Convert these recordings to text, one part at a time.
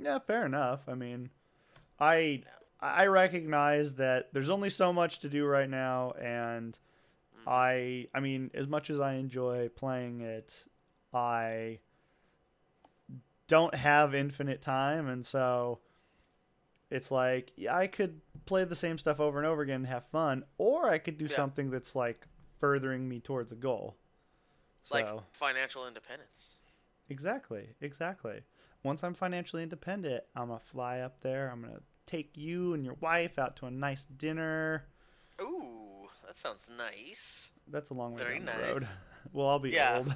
Yeah, fair enough. I mean, I Yeah. I recognize that there's only so much to do right now, and Hmm. I mean, as much as I enjoy playing it, I don't have infinite time, and so it's like, yeah, I could play the same stuff over and over again and have fun, or I could do Yeah. something that's like furthering me towards a goal. Like So, financial independence. exactly, exactly. Once I'm financially independent, I'm gonna fly up there. I'm gonna take you and your wife out to a nice dinner. Ooh, that sounds nice. That's a long way Very down the road. nice. Well, I'll be Yeah. old.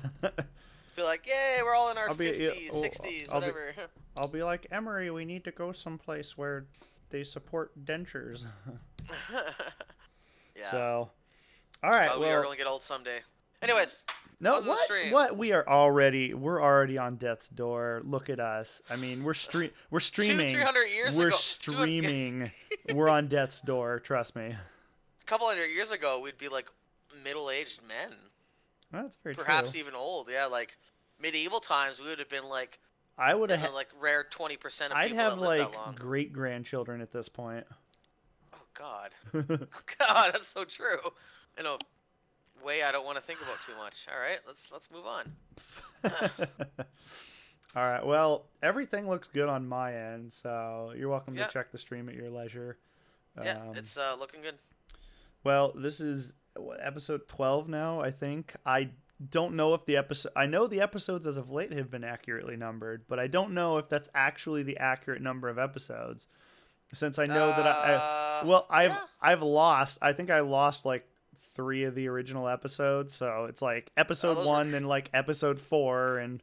Feel like, yay, we're all in our I'll be 50s, 60s, I'll be whatever. I'll be like, Emery, we need to go someplace where they support dentures. Yeah. So, all right, God, we are well, gonna get old someday. Anyways, no, on to the stream. what we're already on death's door. Look at us. I mean, we're Two, three streaming. hundred years We're ago, streaming. We're on death's door, trust me. a couple hundred years ago, we'd be like middle-aged men, Well, that's very true. perhaps even old. Yeah, like medieval times, we would have been like I would in the have like rare 20% of I'd people have that lived that like long. great grandchildren at this point. Oh God, oh God, that's so true. In a way, I don't want to think about too much. All right, let's move on. All right. Well, everything looks good on my end, so you're welcome to Yeah, check the stream at your leisure. yeah, Um, it's looking good. well, this is what, episode 12 now, I think. I don't know if the episode. I know the episodes as of late have been accurately numbered, but I don't know if that's actually the accurate number of episodes. Since I know that well, Yeah. I've lost. I think I lost like three of the original episodes, so it's like episode Those were one, then like episode four, and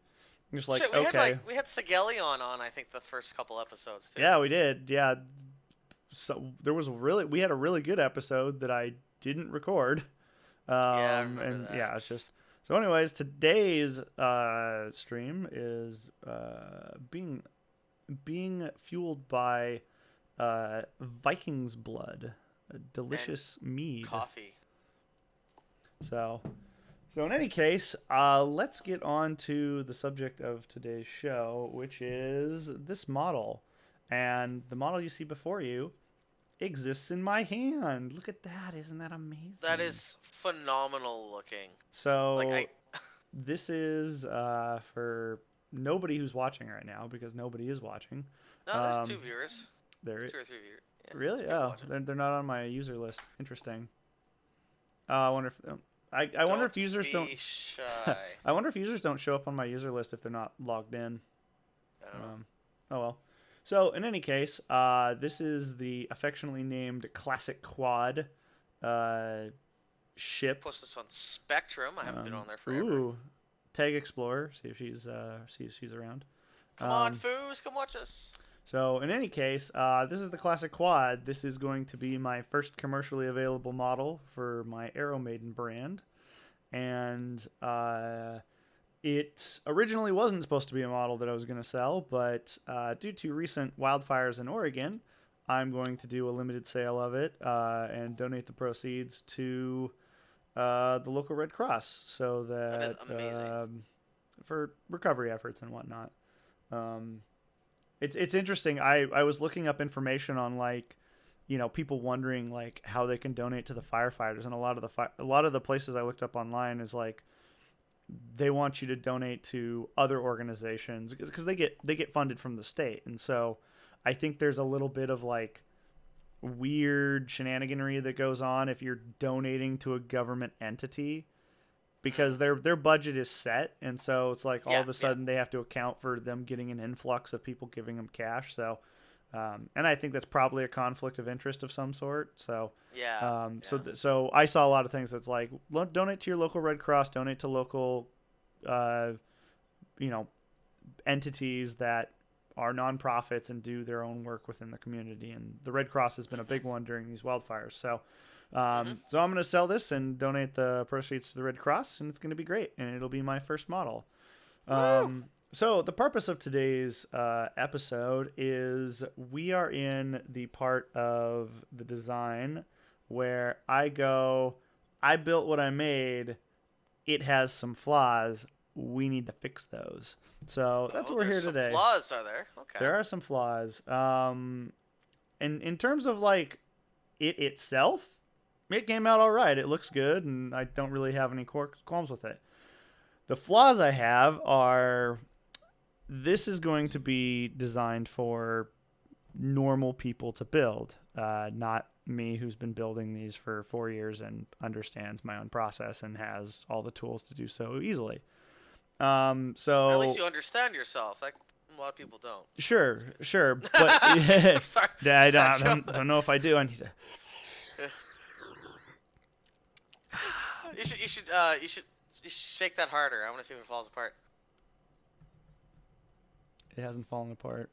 I'm just like, shit. okay, We had Segelion on. I think the first couple episodes too. yeah, we did, yeah. So there was we had a really good episode that I didn't record. Yeah, I remember And that. yeah, it's just so. Anyways, today's stream is being fueled by Viking's blood, a And delicious mead. coffee. So, so in any case, let's get on to the subject of today's show, which is this model, and the model you see before you exists in my hand. Look at that! Isn't that That amazing? is phenomenal looking. Like I So this is for nobody who's watching right now because nobody is watching. no, there's two Um, viewers, they're two or three viewers. Yeah, there's really people oh watching. they're not on my user list. Interesting. I wonder if I wonder if Don't users don't. be shy. I wonder if users don't show up on my user list if they're not logged in. I don't know. Um, oh well. So in any case, this is the affectionately named Classic Quad uh, ship. Post this on Spectrum. I haven't been on there forever. Ooh, Tag Explorer. See if she's around. Come on, Um, foos, come watch us. so in any case, this is the Classic Quad. This is going to be my first commercially available model for my Aero Maiden brand, and it originally wasn't supposed to be a model that I was going to sell, but due to recent wildfires in Oregon, I'm going to do a limited sale of it and donate the proceeds to the local Red Cross so That is that amazing. for recovery efforts and whatnot. Um, it's interesting. I was looking up information on like people wondering like how they can donate to the firefighters, and a lot of the places I looked up online is like they want you to donate to other organizations because they get funded from the state, and so I think there's a little bit of like weird shenaniganry that goes on if you're donating to a government entity because Mm-hmm. their budget is set, and so it's like all Yeah, of a yeah, sudden they have to account for them getting an influx of people giving them cash. So and I think that's probably a conflict of interest of some sort. So yeah, yeah. so I saw a lot of things that's like donate to your local Red Cross, donate to local uh, you know entities that are nonprofits and do their own work within the community. And the Red Cross has been a big Mhm, one during these wildfires. So mhm. so I'm going to sell this and donate the proceeds to the Red Cross, and it's going to be great. And it'll be my first model. Woo! So the purpose of today's episode is we are in the part of the design where I go, I built what I made. It has some flaws. we need to fix those. So that's what we're here there's some today. flaws, are there? Okay. There are some flaws. And in terms of like it itself, it came out all right. It looks good, and I don't really have any qualms with it. The flaws I have are this is going to be designed for normal people to build, not me who's been building these for 4 years and understands my own process and has all the tools to do so easily. So At least you understand yourself. Like a lot of people don't. sure, but I'm sorry. I don't know if I do. I need to. You should shake that harder. I want to see if it falls apart. It hasn't fallen apart.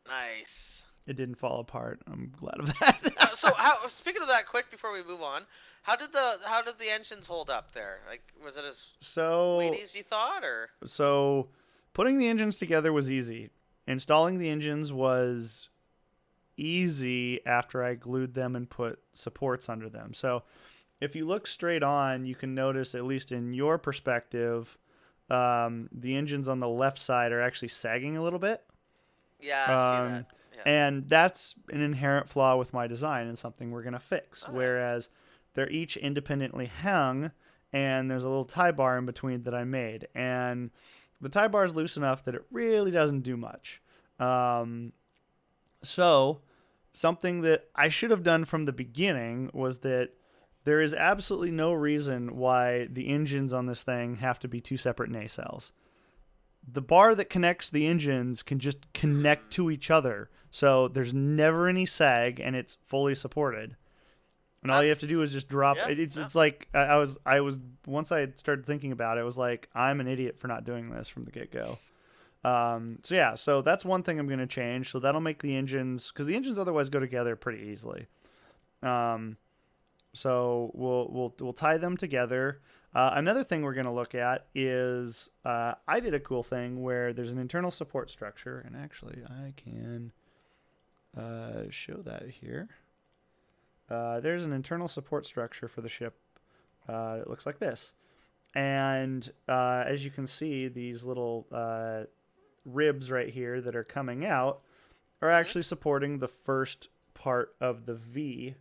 Nice. It didn't fall apart. I'm glad of that. So, speaking of that, quick before we move on, how did the engines hold up there? Like, was it as weighty as you thought, or? So, putting the engines together was easy. Installing the engines was easy after I glued them and put supports under them. So, if you look straight on, you can notice, at least in your perspective, the engines on the left side are actually sagging a little bit. Yeah, I see that. Yeah. And that's an inherent flaw with my design and something we're going to fix. All Whereas they're each independently hung, and there's a little tie bar in between that I made. And the tie bar is loose enough that it really doesn't do much. So something that I should have done from the beginning was that there is absolutely no reason why the engines on this thing have to be two separate nacelles. The bar that connects the engines can just connect to each other. So there's never any sag, and it's fully supported. And all you have to do is just drop. Yeah, It's like I was once I started thinking about it, I was like, I'm an idiot for not doing this from the get-go. So that's one thing I'm going to change. So that'll make the engines, because the engines otherwise go together pretty easily. So we'll tie them together. Another thing we're going to look at is I did a cool thing where there's an internal support structure, and actually I can show that here. There's an internal support structure for the ship. It looks like this. And as you can see, these little ribs right here that are coming out are actually supporting the first part of the V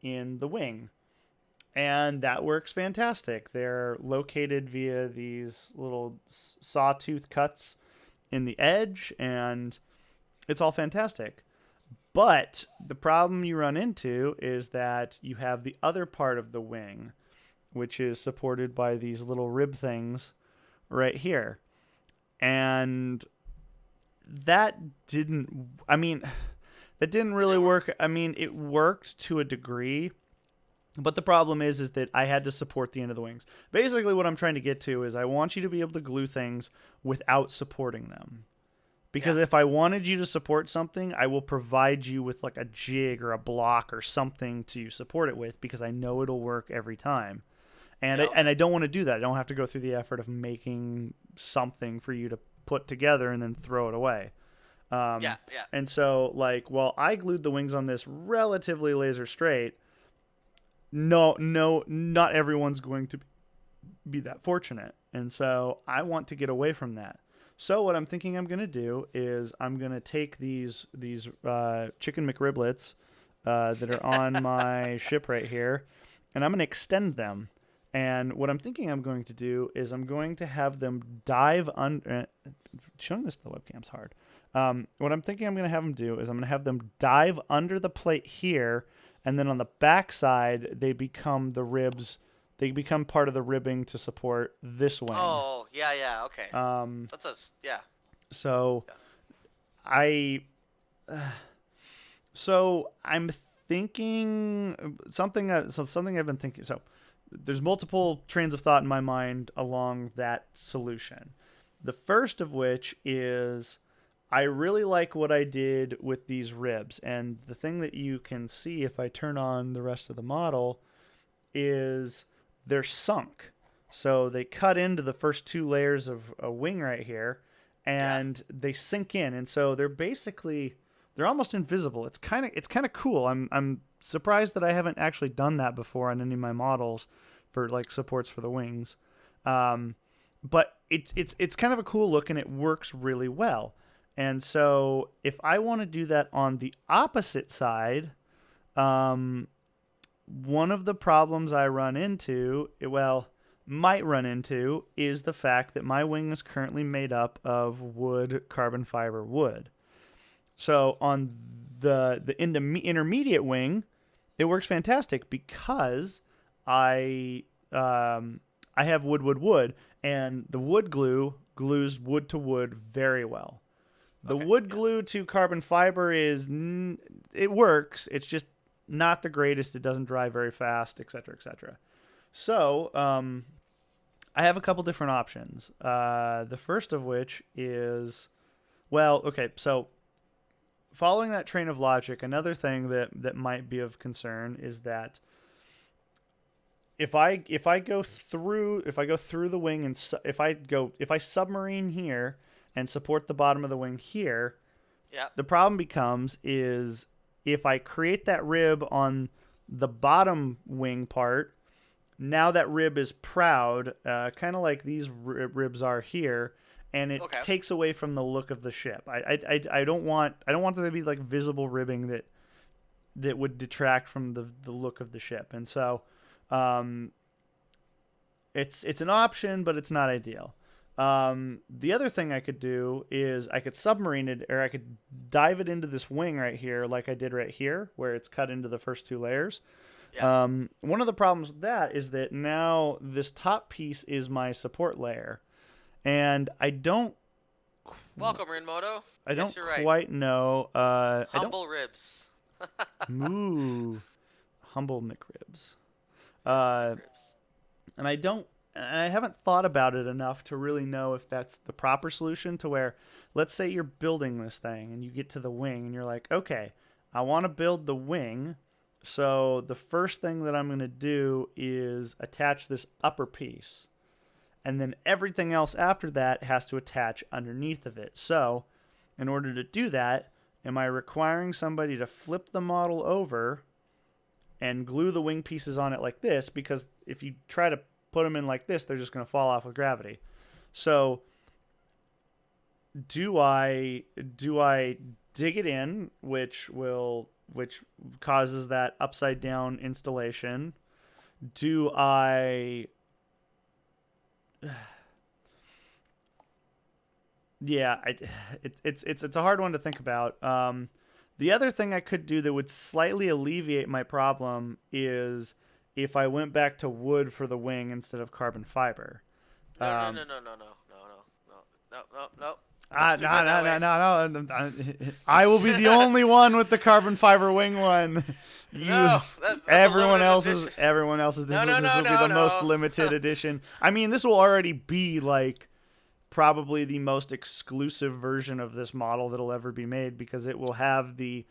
in the wing. And that works fantastic. They're located via these little sawtooth cuts in the edge, and it's all fantastic. But the problem you run into is that you have the other part of the wing, which is supported by these little rib things right here. And that didn't really work. I mean, it worked to a degree, but the problem is that I had to support the end of the wings. Basically, what I'm trying to get to is I want you to be able to glue things without supporting them. Because if I wanted you to support something, I will provide you with like a jig or a block or something to support it with, because I know it'll work every time. And I don't want to do that. I don't have to go through the effort of making something for you to put together and then throw it away. And so, like, while I glued the wings on this relatively laser straight, not everyone's going to be that fortunate. And so I want to get away from that. So what I'm thinking I'm going to do is I'm going to take these chicken McRiblets that are on my ship right here, and I'm going to extend them. And what I'm thinking I'm going to do is I'm going to have them dive under. Showing this to the webcam's hard. What I'm thinking I'm going to have them do is I'm going to have them dive under the plate here, and then on the back side they become the ribs. They become part of the ribbing to support this wing. Oh, yeah, okay. So, I'm thinking something I've been thinking. So, there's multiple trains of thought in my mind along that solution. The first of which is I really like what I did with these ribs, and the thing that you can see if I turn on the rest of the model is they're sunk. So they cut into the first two layers of a wing right here, and they sink in. And so they're almost invisible. It's kind of cool. I'm surprised that I haven't actually done that before on any of my models for like supports for the wings. but it's kind of a cool look and it works really well. And so if I want to do that on the opposite side, um, one of the problems I run into, well, might run into, is the fact that my wing is currently made up of wood, carbon fiber, wood. So on the intermediate wing, it works fantastic because I I have wood, and the wood glue glues wood to wood very well. The Okay. wood Yeah. glue to carbon fiber it works. It's just not the greatest. It doesn't dry very fast, etc., etc. So I have a couple different options. The first of which is, well, okay, so following that train of logic, another thing that might be of concern is that if I go through the wing and if I submarine here and support the bottom of the wing here, Yeah. the problem becomes is if I create that rib on the bottom wing part, now that rib is proud, kind of like these ribs are here, and it Okay. takes away from the look of the ship. I don't want there to be like visible ribbing that would detract from the look of the ship, and so it's an option, but it's not ideal. The other thing I could do is I could submarine it, or I could dive it into this wing right here, like I did right here, where it's cut into the first two layers. Yeah. One of the problems with that is that now this top piece is my support layer, and Welcome, Rinmoto. I Yes, don't you're right. quite know. I don't Humble ribs. moo humble McRibs. Yes, Uh, ribs. and I haven't thought about it enough to really know if that's the proper solution to where, let's say you're building this thing and you get to the wing and you're like, okay, I want to build the wing. So the first thing that I'm going to do is attach this upper piece. And then everything else after that has to attach underneath of it. So in order to do that, am I requiring somebody to flip the model over and glue the wing pieces on it like this? Because if you try to put them in like this, they're just going to fall off with gravity. So do I dig it in, which causes that upside down installation? Do I yeah, it's a hard one to think about. The other thing I could do that would slightly alleviate my problem is if I went back to wood for the wing instead of carbon fiber. No, Um, no. Ah, Looks too good that way. no. I will be the only one with the carbon fiber wing one. You, No, that's a limited edition. everyone else's. No, no, This no, will be no, the most no. limited edition. I mean, this will already be like probably the most exclusive version of this model that'll ever be made because it will have the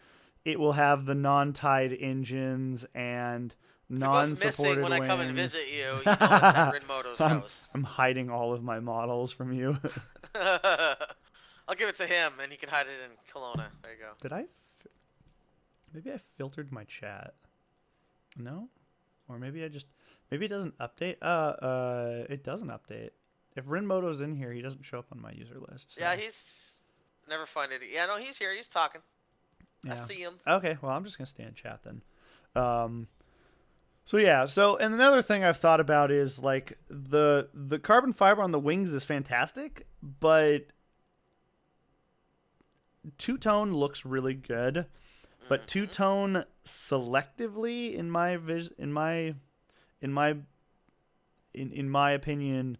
non-tied engines and If it goes non-supported missing when I wings. come and visit you, you know it's at Rinmoto's house. I'm hiding all of my models from you. I'll give it to him, and he can hide it in Kelowna. There you go. Did maybe I filtered my chat? No? Or maybe it doesn't update? It doesn't update. If Rinmoto's in here, he doesn't show up on my user list. So. Yeah, he's never find it. Yeah, no, he's here. He's talking. I Yeah. see him. Okay, well, I'm just going to stay in chat then. And another thing I've thought about is like the carbon fiber on the wings is fantastic, but two-tone looks really good. But two-tone selectively in my opinion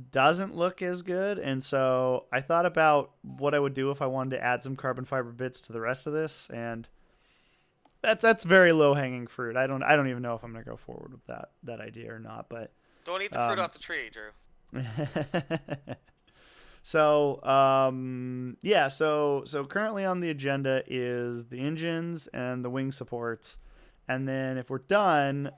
doesn't look as good, and so I thought about what I would do if I wanted to add some carbon fiber bits to the rest of this, and that's very low-hanging fruit. I don't even know if I'm going to go forward with that idea or not, but Don't eat the fruit off the tree, Drew. So currently on the agenda is the engines and the wing supports, and then if we're done,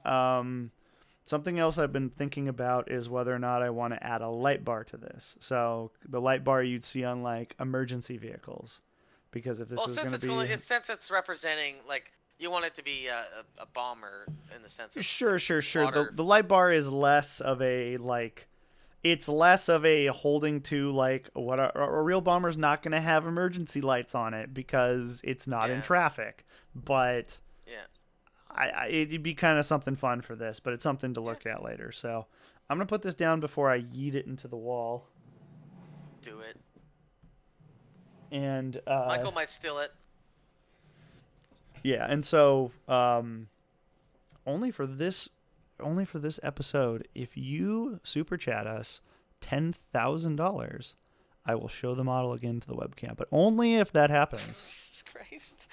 something else I've been thinking about is whether or not I want to add a light bar to this. So the light bar you'd see on like emergency vehicles, because if this is going to be since it's representing like you want it to be a bomber in the sense of sure. water. The light bar is less of a like. it's less of a holding to like what a real bomber's not going to have emergency lights on it because it's not in traffic. But Yeah. it'd be kind of something fun for this, but it's something to look at later. So I'm going to put this down before I yeet it into the wall. Do it. And Michael might steal it. Yeah, and so only for this episode, if you super chat us $10,000, I will show the model again to the webcam, but only if that happens. Jesus Christ.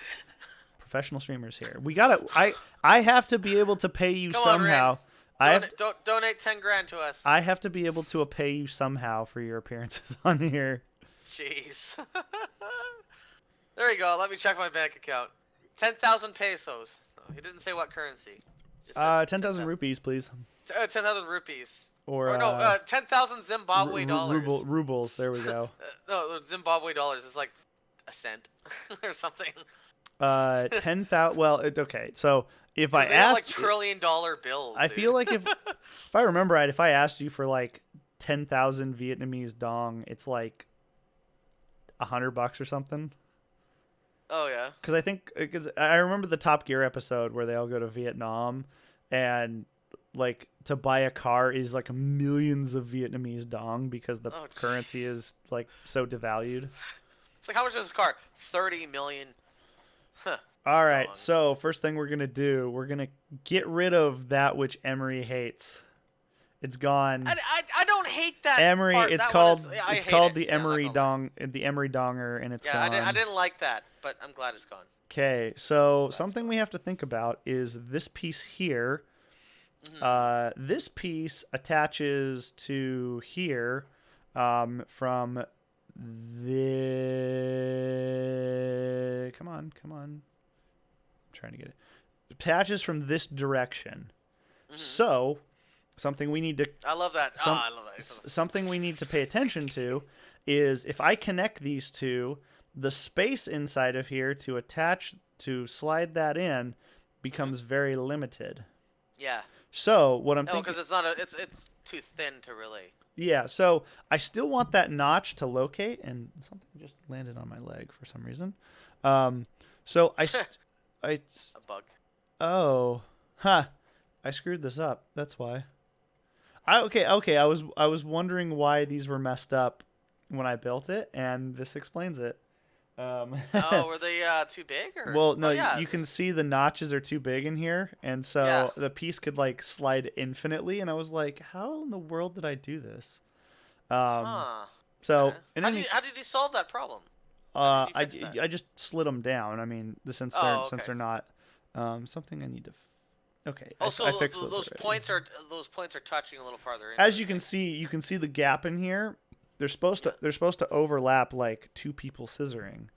Professional streamers here. We gotta. I have to be able to pay you somehow. Donate 10 grand to us. I have to be able to pay you somehow for your appearances on here. Jeez. There you go. Let me check my bank account. 10,000 pesos. He didn't say what currency. Just 10,000 rupees, please. 10,000 rupees. Or no, 10,000 Zimbabwe dollars. Rubles. There we go. No, Zimbabwe dollars is like a cent or something. 10,000. Well, okay. So if I asked, like $1 trillion bills. I feel like if I remember right, if I asked you for like 10,000 Vietnamese dong, it's like $100 or something. Oh yeah. Because I remember the Top Gear episode where they all go to Vietnam, and like to buy a car is like millions of Vietnamese dong because the currency is like so devalued. It's like, how much is this car? 30 million. Huh. All right. Dong. So first thing we're gonna do, we're gonna get rid of that which Emery hates. It's gone. I don't hate that. Emery. Part. It's that called. Is, it's called the Emery dong. The Emery donger, and it's gone. I didn't like that, but I'm glad it's gone. Okay, so something we have to think about is this piece here. Mm-hmm. This piece attaches to here from the. Come on. I'm trying to get it. Attaches from this direction. Mm-hmm. So. Something we need to. I love that. I love that. Something we need to pay attention to is if I connect these two, the space inside of here to slide that in becomes very limited. Yeah. So what I'm thinking. because it's not it's too thin to really. Yeah. So I still want that notch to locate, and something just landed on my leg for some reason. So a bug. Oh, huh. I screwed this up. That's why. Okay. I was wondering why these were messed up when I built it, and this explains it. Were they too big? Or? Well, no. You can see the notches are too big in here, and so the piece could like slide infinitely. And I was like, "How in the world did I do this?" So, how did you solve that problem? I just slid them down. I mean, since they're not something I need to. Okay. Also, I fixed those points are touching a little farther in. As you can see the gap in here. They're supposed to overlap like two people scissoring,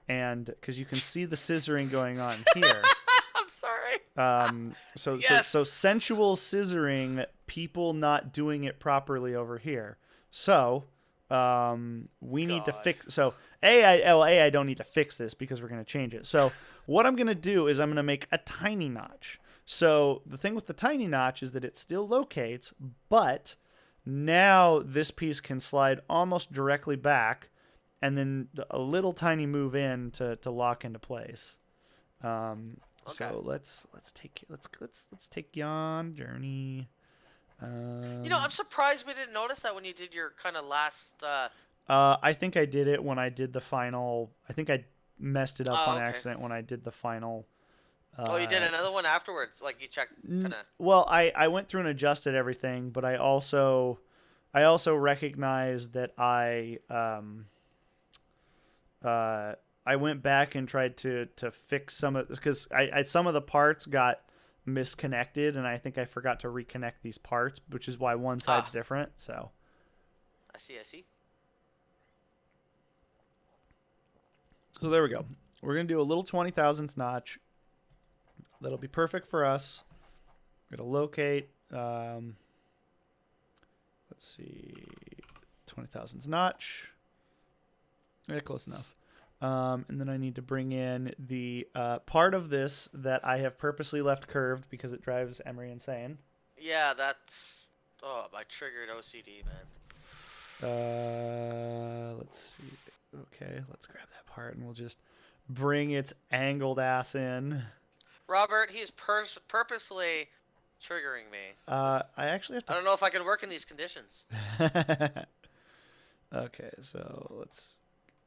and because you can see the scissoring going on here. I'm sorry. So sensual scissoring, people not doing it properly over here. So we need to fix. So I don't need to fix this because we're going to change it. So what I'm going to do is I'm going to make a tiny notch. So the thing with the tiny notch is that it still locates, but now this piece can slide almost directly back, and then a little tiny move in to lock into place. So let's take you on journey. I'm surprised we didn't notice that when you did your kind of last. I think I did it when I did the final. I think I messed it up on accident when I did the final. You did another one afterwards, like you checked kind of. Well, I went through and adjusted everything, but I also recognized that I went back and tried to fix some of, because some of the parts got misconnected, and I think I forgot to reconnect these parts, which is why one side's different. So. I see. So there we go. We're gonna do a little 20 thousandths notch. That'll be perfect for us. It'll locate. Let's see, 20 thousandths notch. Yeah, close enough. And then I need to bring in the part of this that I have purposely left curved because it drives Emery insane. Yeah, that's. Oh, my triggered OCD, man. Let's see. Okay, let's grab that part and we'll just bring its angled ass in. Robert, he's purposely triggering me. I actually have I to. don't know if I can work in these conditions. Okay, so let's.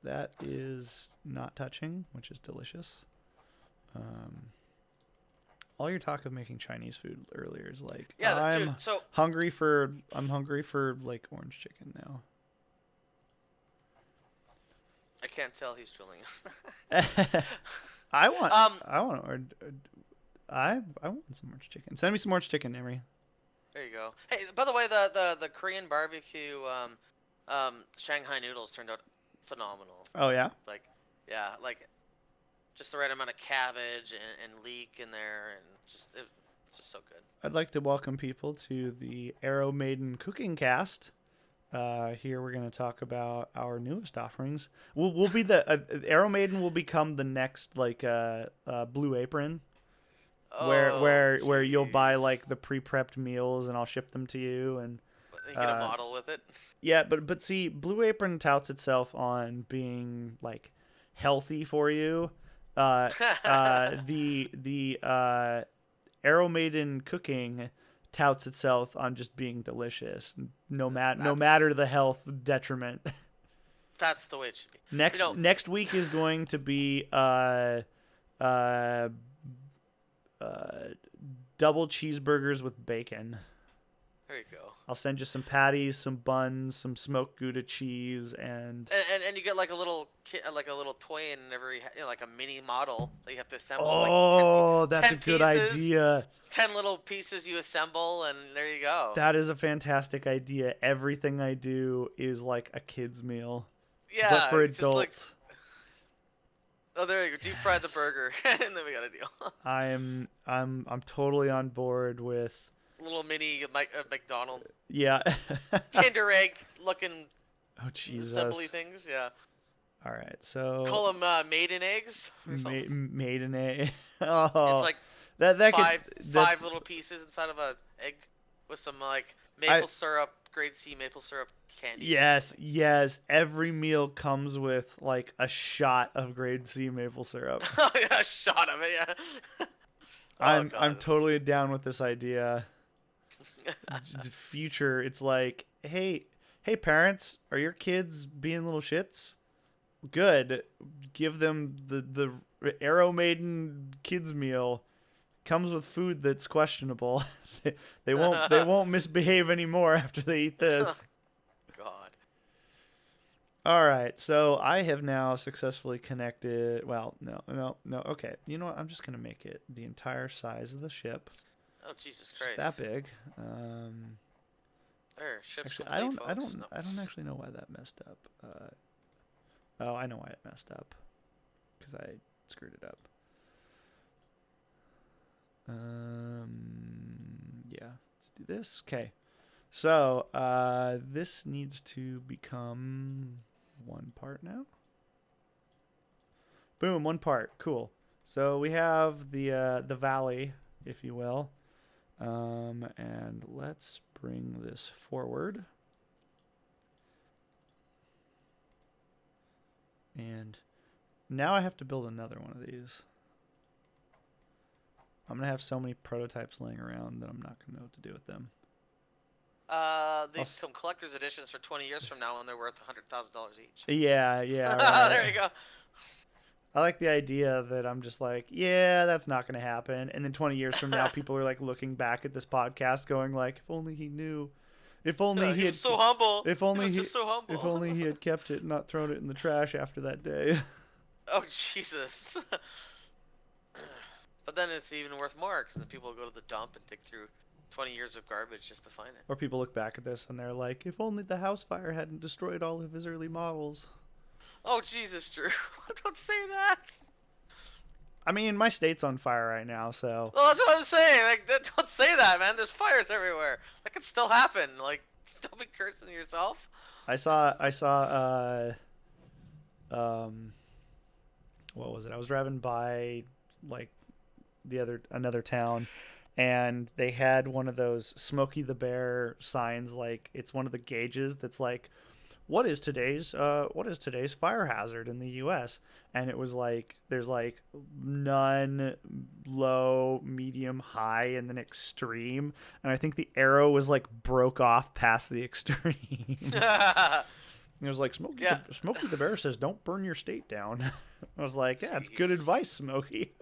That is not touching, which is delicious. All your talk of making Chinese food earlier is like, Yeah, dude. So I'm hungry for like orange chicken now. I can't tell he's drilling. I want um, I want or, I want some orange chicken. Send me some orange chicken, Emery. there you go. Hey, by the way, the Korean barbecue Shanghai noodles turned out phenomenal. Oh yeah. Like, yeah, like just the right amount of cabbage and leek in there, and it's just so good. I'd like to welcome people to the Arrow Maiden Cooking Cast. Here we're going to talk about our newest offerings. We'll be the Arrow Maiden will become the next like Blue Apron, where you'll buy like the pre-prepped meals and I'll ship them to you and you get a model with it. yeah, but see, Blue Apron touts itself on being like healthy for you. The Arrow Maiden Cooking touts itself on just being delicious, no matter the health detriment. That's the way it should be. Next week is going to be uh, double cheeseburgers with bacon. There you go. I'll send you some patties, some buns, some smoked Gouda cheese, and you get like a little toy in every like a mini model that you have to assemble. Oh, like that's 10 a good pieces, idea. 10 little pieces you assemble, and there you go. That is a fantastic idea. Everything I do is like a kid's meal, Yeah, but for adults. Oh, there you go. Deep fry the burger, and then we got a deal. I'm totally on board with little mini McDonald's. Yeah. Kinder Egg looking. Oh Jesus. Assembly things, yeah. All right, so call them maiden eggs. Maiden egg. Oh, it's like that five little pieces inside of a egg with some like maple syrup, grade C maple syrup candy. Yes. Every meal comes with like a shot of grade C maple syrup. Oh yeah, a shot of it, yeah. I'm totally down with this idea. Future, it's like, hey parents, are your kids being little shits? Good. Give them the Arrow Maiden kids meal. Comes with food that's questionable. they won't misbehave anymore after they eat this. God. All right, so I have now successfully connected. Well, no. Okay, you know what? I'm just gonna make it the entire size of the ship. Oh Jesus Christ! Just that big. There, ship's actually, complete, I folks. don't actually know why that messed up. Oh, I know why it messed up. Because I screwed it up. Yeah, let's do this. Okay. So, this needs to become one part now. Boom, one part. Cool. So we have the valley, if you will. And let's bring this forward. And now I have to build another one of these. I'm going to have so many prototypes laying around that I'm not going to know what to do with them. These come collector's editions for 20 years from now, and they're worth $100,000 each. Yeah. Right. There you go. I like the idea that I'm just like, yeah, that's not going to happen. And then 20 years from now, people are like looking back at this podcast going like, if only he knew. If only he had so humble. If only he was just so humble. If only he had kept it and not thrown it in the trash after that day. Oh, Jesus. But then it's even worth more because then people go to the dump and dig through 20 years of garbage just to find it. Or people look back at this and they're like, if only the house fire hadn't destroyed all of his early models. Oh, Jesus, Drew. Don't say that. I mean, my state's on fire right now, so... Well, that's what I'm saying. Like, don't say that, man. There's fires everywhere. That could still happen. Like, don't be cursing yourself. I saw, what was it? I was driving by, like, another town, and they had one of those Smokey the Bear signs, like, it's one of the gauges that's like, what is today's fire hazard in the U.S.? And it was like there's like none, low, medium, high, and then extreme. And I think the arrow was like broke off past the extreme. It was like Yeah. Smokey the Bear says, "Don't burn your state down." I was like, "Yeah, it's good Jeez. advice, Smokey."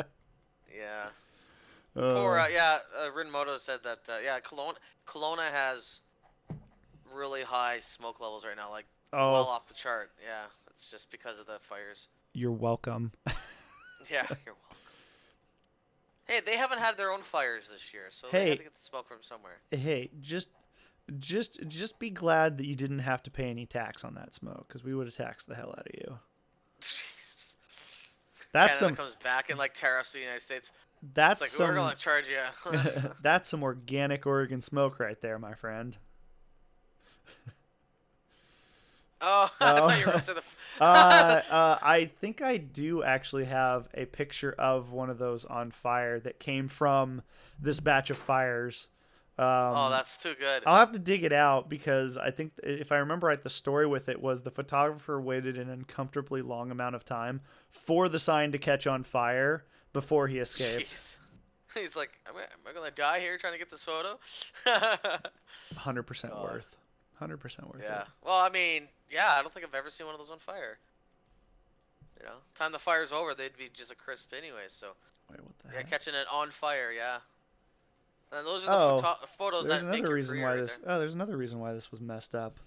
Yeah. Poor, Uh, Rinmoto said that, yeah, Kelowna has really high smoke levels right now, like, well oh, off the chart. Yeah, it's just because of the fires. you're welcome. Yeah, you're welcome. Hey, they haven't had their own fires this year, so they Hey, had to get the smoke from somewhere. hey, just be glad that you didn't have to pay any tax on that smoke, because we would have taxed the hell out of you. Jesus. That's Canada some comes back and, like, tariffs the United States. that's It's like, we're some gonna charge you. that's some organic Oregon smoke right there, my friend. Oh, I thought you were gonna say the. I think I do actually have a picture of one of those on fire that came from this batch of fires. Oh, Um, that's too good. I'll have to dig it out, because I think if I remember right, the story with it was the photographer waited an uncomfortably long amount of time for the sign to catch on fire before he escaped. Jeez. He's like, am I gonna die here trying to get this photo? 100% God. worth. 100% worth Yeah. it. Well, I mean, yeah, I don't think I've ever seen one of those on fire. You know, time the fire's over, they'd be just a crisp anyway. So Wait, what the yeah, heck? catching it on fire, yeah. And those are Oh, the photos there's that make another your reason career why right this. there. Oh, there's another reason why this was messed up.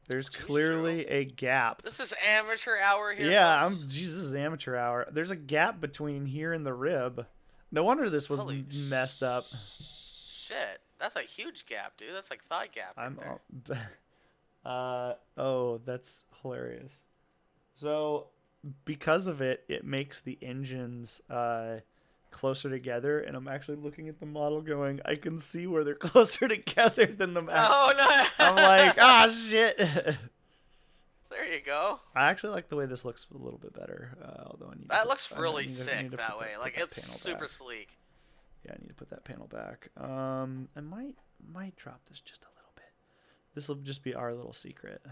There's Jeez, clearly Joe. a gap. This is amateur hour here. Yeah, Folks. Jesus, is amateur hour. There's a gap between here and the rib. No wonder this was Holy messed up. shit. That's a huge gap, dude. That's like thigh gap right I'm there. oh, that's hilarious. So, because of it, it makes the engines closer together, and I'm actually looking at the model going, I can see where they're closer together than the Mac. Oh no! I'm like, ah, shit. There you go. I actually like the way this looks a little bit better. Although I need That to looks I really need to- I sick need to that put way. put Like that it's panel super back. sleek. Yeah, I need to put that panel back. I might drop this just a little bit. This will just be our little secret.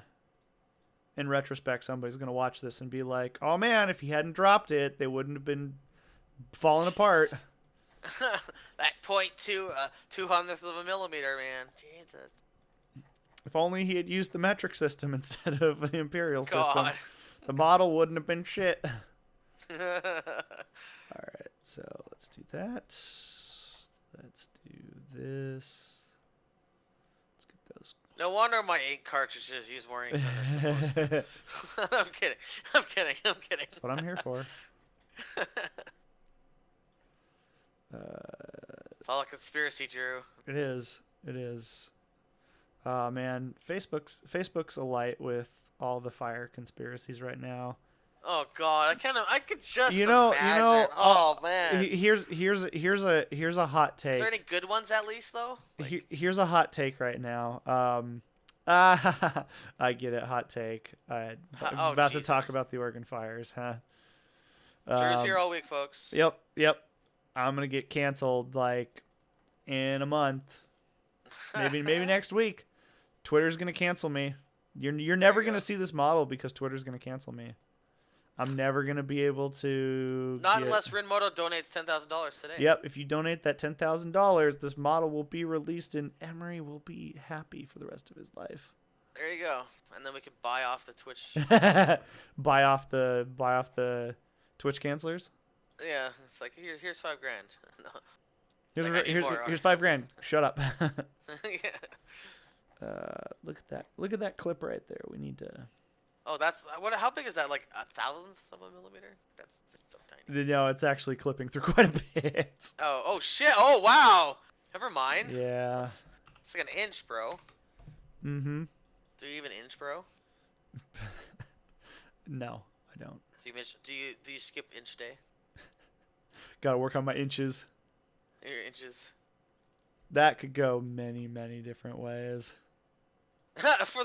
In retrospect, somebody's gonna watch this and be like, "Oh man, if he hadn't dropped it, they wouldn't have been falling apart." That 0.2 200th of a millimeter, man. Jesus. If only he had used the metric system instead of the imperial system, God. the model wouldn't have been shit. All right, so let's do that. Let's do this. Let's get those. No wonder my ink cartridges use more ink than they're supposed to. I'm kidding. I'm kidding. I'm kidding. That's what I'm here for. It's all a conspiracy, Drew. It is. It is. Man, Facebook's alight with all the fire conspiracies right now. Oh God, I could just You know. imagine. Oh man. Here's a hot Is take. there any good ones at least though? Like, Here's a hot take right now. I get it, hot take. I'm oh, about to Jesus. talk about the Oregon fires, huh? Drew's here all week, folks. Yep. I'm gonna get canceled like in a month, maybe next week. Twitter's gonna cancel me. You're never you gonna go. see this model because Twitter's gonna cancel me. I'm never gonna be able to. Not unless Rinmoto donates $10,000 today. Yep, if you donate that $10,000, this model will be released, and Emery will be happy for the rest of his life. There you go. And then we can buy off the Twitch. buy off the Twitch cancelers. Yeah, it's like here's $5,000. No. Here's Like, I need more. here's $5,000. Shut up. Yeah. Look at that clip right there. We need to. Oh, that's what? How big is that? Like 1,000th of a millimeter? That's just so tiny. No, it's actually clipping through quite a bit. Oh shit! Oh wow! Never mind. Yeah. It's like an inch, bro. Mm-hmm. Do you even inch, bro? No, I don't. Do you skip inch day? Gotta work on my inches. Your inches. That could go many, many different ways. for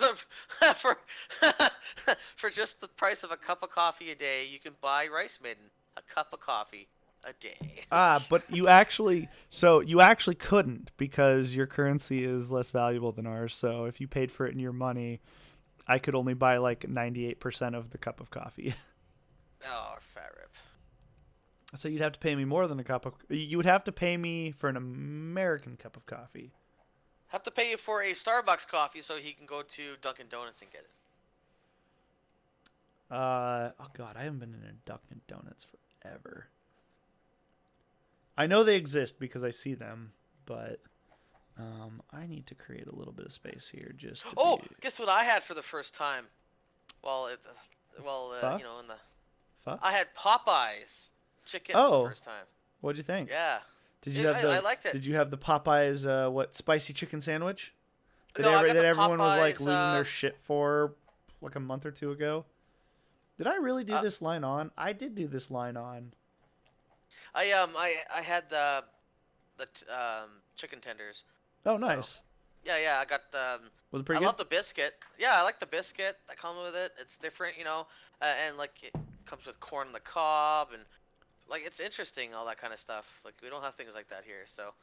for just the price of a cup of coffee a day, you can buy Rice Maiden a cup of coffee a day. But you actually couldn't, because your currency is less valuable than ours. So if you paid for it in your money, I could only buy like 98% of the cup of coffee. Oh, fat rip. So you'd have to pay me more than a cup of. You would have to pay me for an American cup of coffee. Have to pay you for a Starbucks coffee so he can go to Dunkin' Donuts and get it. Oh god, I haven't been in a Dunkin' Donuts forever. I know they exist because I see them, but I need to create a little bit of space here just to Oh, be... guess what I had for the first time? Well, Pho? you know, in the Pho? I had Popeyes chicken for the Oh, first time. what'd you think? Yeah, Did you have the? I liked it. Did you have the Popeyes spicy chicken sandwich? No, I got That the everyone was like Popeyes. losing their shit for like a month or two ago? Did I really do this line on? I did do this line on. I had the chicken tenders. Oh, So, nice. yeah, I got the. Was it pretty I good? love the biscuit. Yeah, I like the biscuit that comes with it. It's different, you know, and like it comes with corn on the cob and like it's interesting, all that kind of stuff. Like we don't have things like that here, so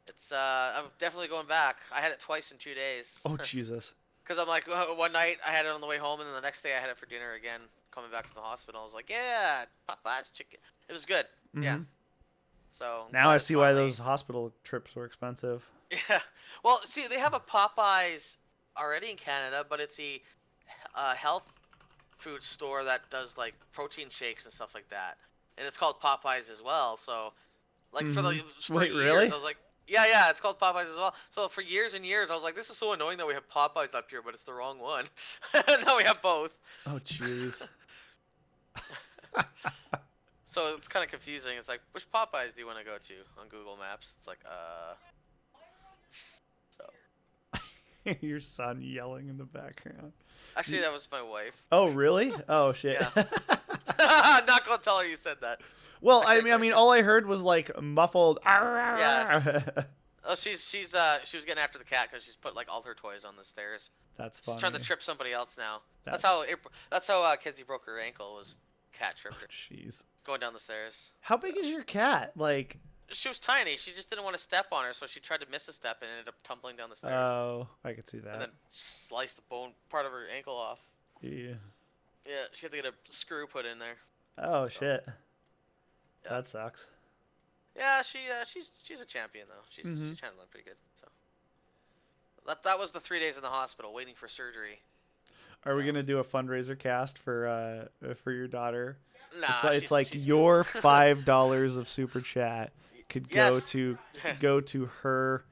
it's I'm definitely going back. I had it twice in 2 days. Oh, Jesus. Because I'm like one night I had it on the way home, and then the next day I had it for dinner again. Coming back to the hospital, I was like, yeah, Popeye's chicken. It was good. Mm-hmm. Yeah. So now I see why those hospital trips were expensive. Yeah. Well, see, they have a Popeyes already in Canada, but it's a health food store that does like protein shakes and stuff like that, and it's called Popeyes as well. So, like for Wait, years, really? I was like, yeah, it's called Popeyes as well. So for years and years, I was like, this is so annoying that we have Popeyes up here, but it's the wrong one. Now we have both. Oh, jeez. So it's kind of confusing. It's like, which Popeyes do you want to go to on Google Maps? It's like, So. Your son yelling in the background. Actually, that was my wife. Oh, really? Oh, shit. Yeah. I'm not gonna tell her you said that. Well, I mean, all I heard was like muffled. Yeah. Oh, she was getting after the cat because she's put like all her toys on the stairs. That's funny. She's trying to trip somebody else now. That's how Kenzie broke her ankle, was cat tripped her. Jeez. Going down the stairs. How big is your cat? Like. She was tiny. She just didn't want to step on her, so she tried to miss a step and ended up tumbling down the stairs. Oh, I could see that. And then sliced the part of her ankle off. Yeah. Yeah, she had to get a screw put in there. Oh, shit. Yeah. That sucks. Yeah, she's a champion though. She's handling pretty good. So that was the 3 days in the hospital waiting for surgery. Are we gonna do a fundraiser cast for your daughter? Nah, it's like your $5 of super chat could go to her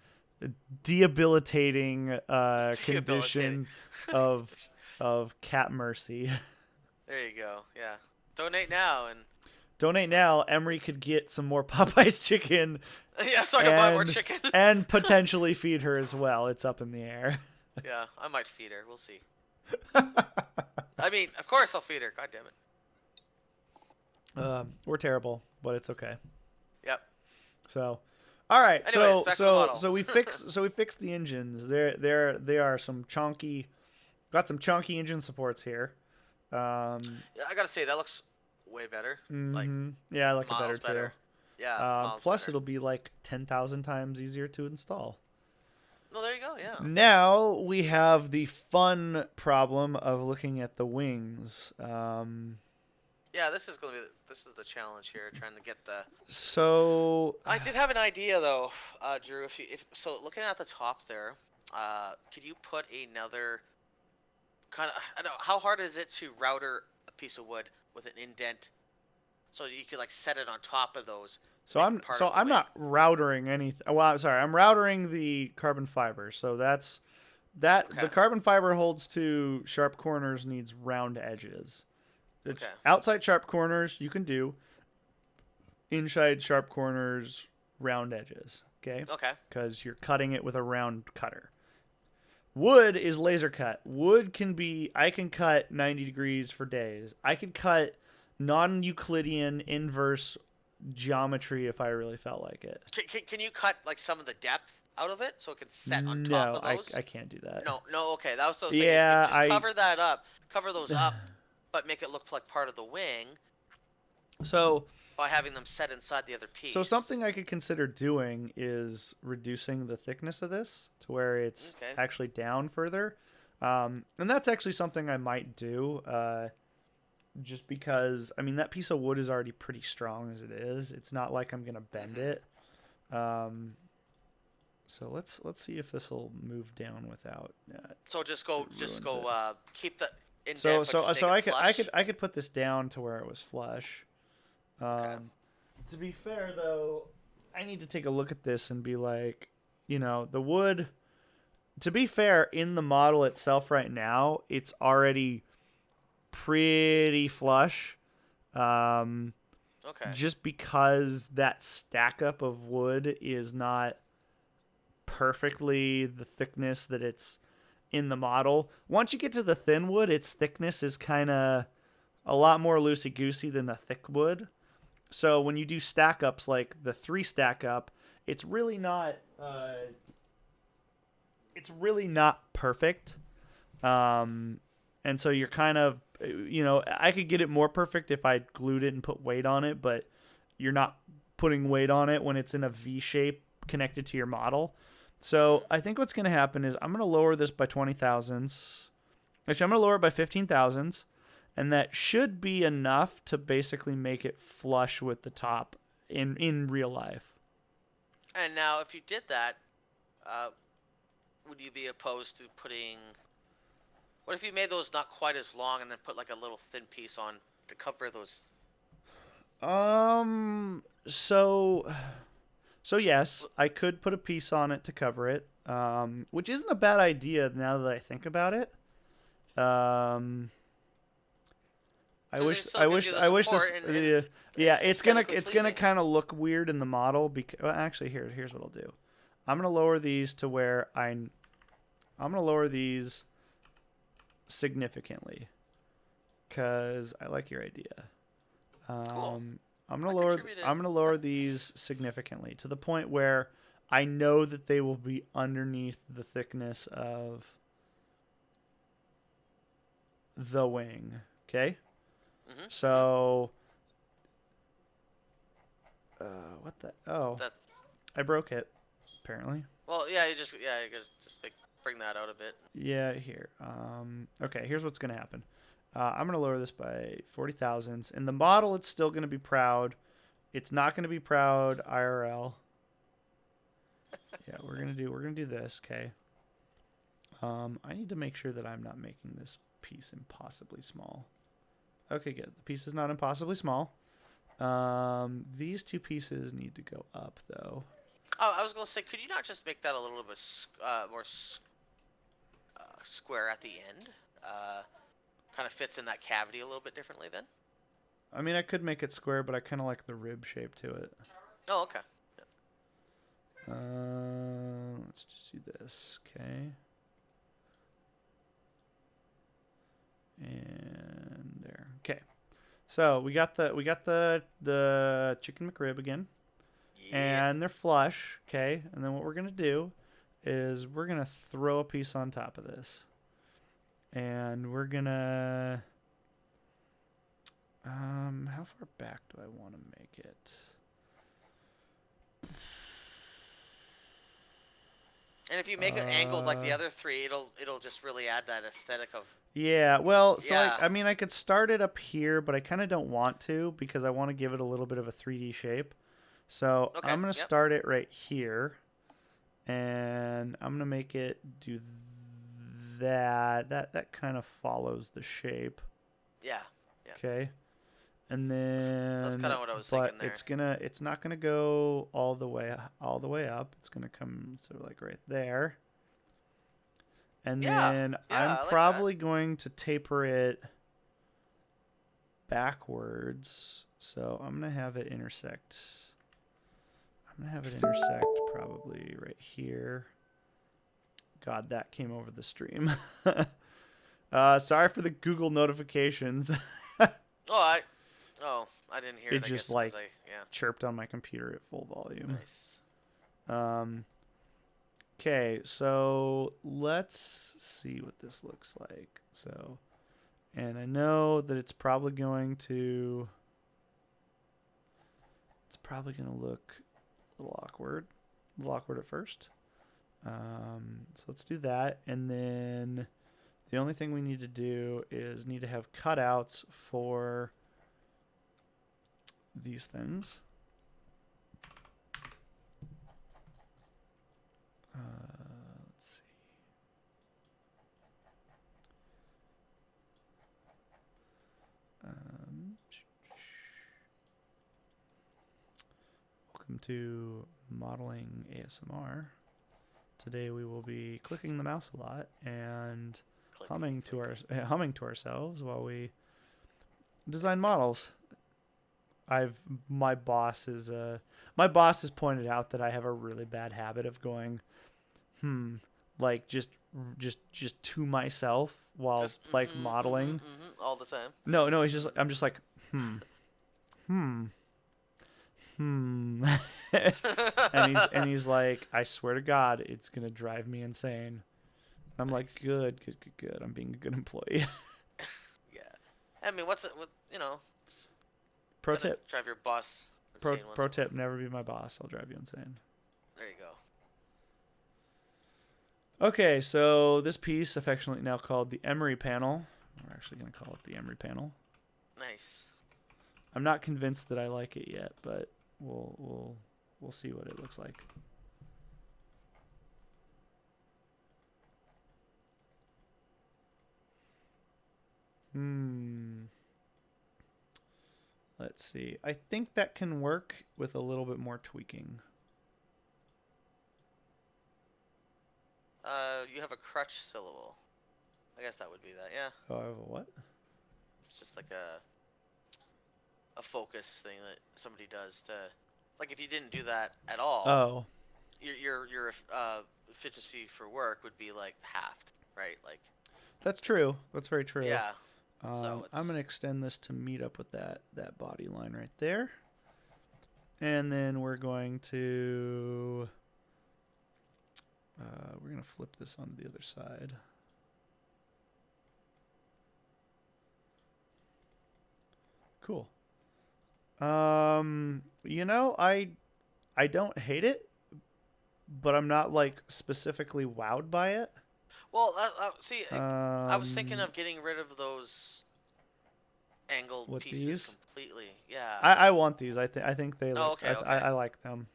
debilitating condition of cat mercy. There you go. Yeah, donate now and. Donate now. Emery could get some more Popeyes chicken. Yeah, so I can buy more chicken. And potentially feed her as well. It's up in the air. Yeah, I might feed her. We'll see. I mean, of course I'll feed her. God damn it. We're terrible, but it's okay. Yep. So, all right. Anyways, So we fixed the engines. They are some chunky. Got some chunky engine supports here. Yeah, I gotta say that looks way better. Like yeah, I like it better too. Yeah. Plus, it'll be like 10,000 times easier to install. Well, there you go. Yeah. Now we have the fun problem of looking at the wings. Yeah, this is the challenge here, trying to get the. So. I did have an idea though, Drew. If looking at the top there, could you put another kind of? I don't know, how hard is it to router a piece of wood with an indent, so you could like set it on top of those. So I'm not routering anything. Well, I'm sorry. I'm routering the carbon fiber. So that's that. Okay. The carbon fiber holds to sharp corners, needs round edges. It's outside sharp corners you can do. Inside sharp corners, round edges. Okay. Okay. Because you're cutting it with a round cutter. Wood is laser cut. Wood I can cut 90 degrees for days. I could cut non-Euclidean inverse geometry if I really felt like it. Can you cut like some of the depth out of it so it can set on top of those? No, I can't do that. No, okay. That was so saying. Yeah, just cover those up, but make it look like part of the wing. So by having them set inside the other piece. So something I could consider doing is reducing the thickness of this to where it's actually down further. And that's actually something I might do. Just because I mean that piece of wood is already pretty strong as it is. It's not like I'm gonna bend Hmm. it. Um, so let's see if this will move down without So it just ruins go. it. Keep the So indent, but so just make so it I could I flush. could I could put this down to where it was flush. Okay. Um, to be fair though, I need to take a look at this and be like, the wood. To be fair, in the model itself right now, it's already pretty flush. Um, Okay. just because that stack up of wood is not perfectly the thickness that it's in the model. Once you get to the thin wood, its thickness is kind of a lot more loosey goosey than the thick wood. So when you do stack ups like the 3 stack up, it's really not perfect. Um, and so you're kind of I could get it more perfect if I glued it and put weight on it, but you're not putting weight on it when it's in a V shape connected to your model. So Hmm. I think what's going to happen is I'm going to lower this by 20 thousandths. Actually, I'm going to lower it by 15 thousandths, and that should be enough to basically make it flush with the top in real life. And now, if you did that, uh, would you be opposed to putting? What if you made those not quite as long and then put like a little thin piece on to cover those? So yes, I could put a piece on it to cover it, which isn't a bad idea now that I think about it. Um, I Because it wish, still I gives wish, you the I wish this. support and Yeah, it's it's gonna, aesthetically it's gonna pleasing. kind of look weird in the model. Because actually, here's what I'll do. I'm gonna lower these to where I'm gonna lower these significantly because I like your idea. Cool. Um, I contributed. I'm gonna lower these significantly to the point where I know that they will be underneath the thickness of the wing. Okay, Hmm. Hmm. so what the? Oh, That. I broke it. Apparently. Well, yeah. You gotta just bring that out a bit. Yeah, here. Okay, here's what's gonna happen. I'm gonna lower this by 40 thousandths. In the model, it's still gonna be proud. It's not gonna be proud IRL. Yeah, we're gonna do this. Okay. I need to make sure that I'm not making this piece impossibly small. Okay, good. The piece is not impossibly small. These two pieces need to go up though. Oh, I was gonna say, could you not just make that a little bit more square at the end? Uh, Kind of fits in that cavity a little bit differently then. I mean, I could make it square, but I kind of like the rib shape to it. Oh, okay. Let's just do this. Okay. And there. Okay. So we got the chicken McRib again, Yeah. and they're flush. Okay. And then what we're gonna do is we're gonna throw a piece on top of this, and we're gonna how far back do I want to make it? And if you make it angled like Uh, the other three, it'll just really add that aesthetic of yeah. Well, so yeah. I mean, I could start it up here, but I kind of don't want to because I want to give it a little bit of a 3D shape. So Okay. I'm gonna Yep. start it right here, and I'm gonna make it do that. That kind of follows the shape. Yeah. Yeah. Okay, and That's kind then of what I was but thinking there. it's not gonna go all the way up. It's gonna come sort of like right there, and Yeah. then I'm Yeah. I like that. probably going to taper it backwards. So I'm gonna have it intersect. I'm gonna have it intersect probably right here. God, that came over the stream. Sorry for the Google notifications. Oh, I didn't hear It it. I just guess because like I yeah. chirped on my computer at full volume. Nice. Um, okay, so let's see what this looks like. So, and I know that it's probably gonna look a little awkward at first. So let's do that, and then The only thing we need to do is need to have cutouts for these things. Let's see. Welcome to Modeling ASMR. Today we will be clicking the mouse a lot and humming to ourselves while we design models. My boss has pointed out that I have a really bad habit of going, like just to myself while Just like modeling. all the time. No, I'm just like, and he's like, I swear to God, it's gonna drive me insane. I'm like, good. I'm being a good employee. Yeah, I mean, what's it? You know, Pro tip. Drive your boss Pro insane. tip: never be my boss. I'll drive you insane. There you go. Okay, so this piece, affectionately now called the emery panel. We're actually gonna call it the emery panel. Nice. I'm not convinced that I like it yet, but we'll see what it looks like. Let's see. I think that can work with a little bit more tweaking. You have a crutch syllable. I guess that would be that, yeah. Oh, I have a what? It's just like a focus thing that somebody does to, like, if you didn't do that at all. Oh. Your efficiency for work would be like halved, right? Like. That's true. That's very true. Yeah. So I'm gonna extend this to meet up with that body line right there, and then we're going to flip this onto the other side. Cool. You know, I don't hate it, but I'm not like specifically wowed by it. Well, see, I was thinking of getting rid of those angled pieces these? completely. Yeah. I want these. I think they. Oh, okay. I like them.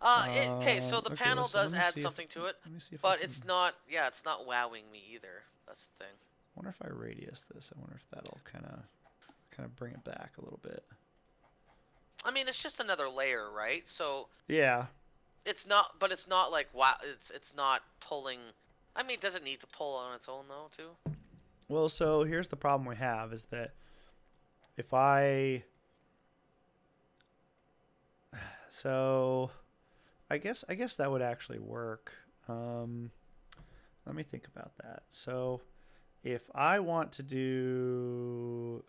Okay, so the panel does add something to it, but it's not. Yeah, it's not wowing me either. That's the thing. I wonder if I radius this. I wonder if that'll kind of bring it back a little bit. I mean, it's just another layer, right? So. Yeah. It's not, but it's not like wow. It's not pulling. I mean, does it need to pull on its own though, too? Well, so here's the problem we have is that if I I guess that would actually work. Let me think about that. So if I want to do,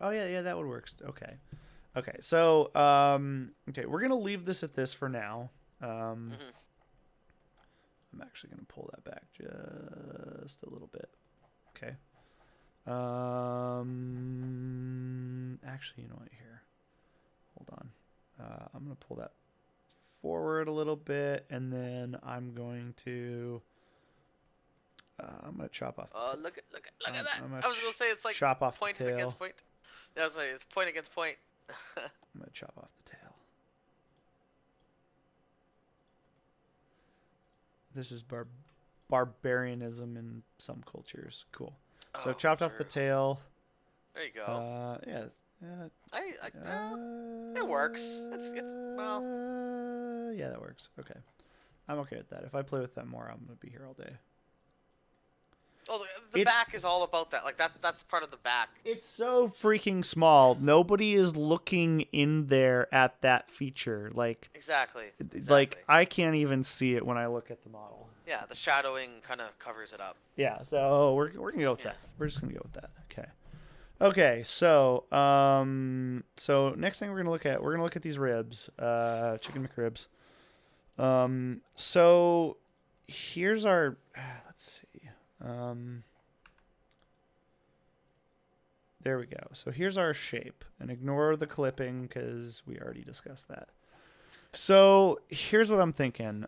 oh yeah, that would work. Okay. So okay, we're gonna leave this at this for now. I'm actually gonna pull that back just a little bit. Okay. Actually, you know what? Here, hold on. I'm gonna pull that forward a little bit, and then I'm going to chop off. Look at that! I was gonna say it's like chop off point the tail. against point. Yeah, I was like it's point against point. I'm gonna chop off the tail. This is barbarianism in some cultures. Cool. So chopped off the tail. There you go. Yeah. It works. It's well. Yeah, that works. Okay. I'm okay with that. If I play with that more, I'm gonna be here all day. Oh, the back is all about that. Like that's part of the back. It's so freaking small. Nobody is looking in there at that feature. Like exactly. Like I can't even see it when I look at the model. Yeah, the shadowing kind of covers it up. Yeah, so we're gonna go with that. We're just gonna go with that. Okay. Okay, so so next thing we're gonna look at these ribs, chicken McRibs. So here's our let's see. There we go. So here's our shape, and ignore the clipping because we already discussed that. So here's what I'm thinking.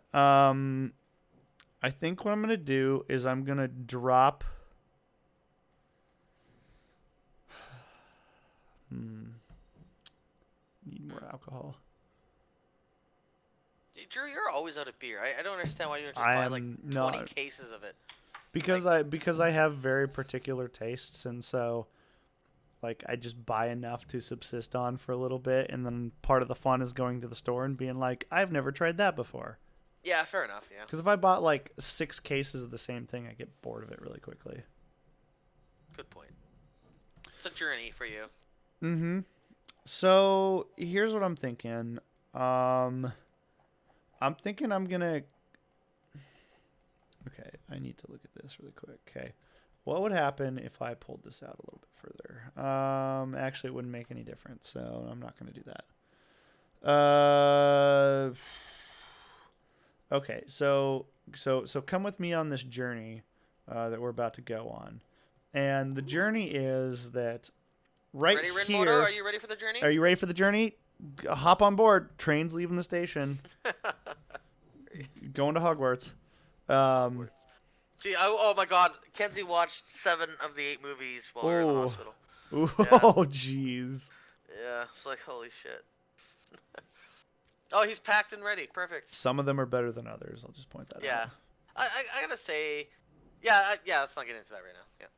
I think what I'm gonna do is I'm gonna drop Need more alcohol. Drew, you're always out of beer. I don't understand why you don't just I buy like am 20 not cases of it. because Like, I have very particular tastes, and so like I just buy enough to subsist on for a little bit, and then part of the fun is going to the store and being like, I've never tried that before. yeah, fair enough. Yeah, Because if I bought like 6 cases of the same thing, I get bored of it really quickly. good point. It's a journey for you. Mm-hmm. So here's what I'm thinking. I'm thinking I'm gonna. Okay, I need to look at this really quick. Okay, what would happen if I pulled this out a little bit further? Actually, it wouldn't make any difference, so I'm not gonna do that. Okay, so come with me on this journey that we're about to go on, and the journey is that right Ready, Rin here. Moto? Are you ready for the journey? Are you ready for the journey? Hop on board. Train's leaving the station. Going to Hogwarts. See, oh my God, Kenzie watched 7 of the 8 movies while we were in the hospital. Ooh, Yeah. oh, jeez. Yeah, it's like holy shit. Oh, he's packed and ready. Perfect. Some of them are better than others. I'll just point that Yeah, out. I gotta say, yeah, let's not get into that right now. Yeah.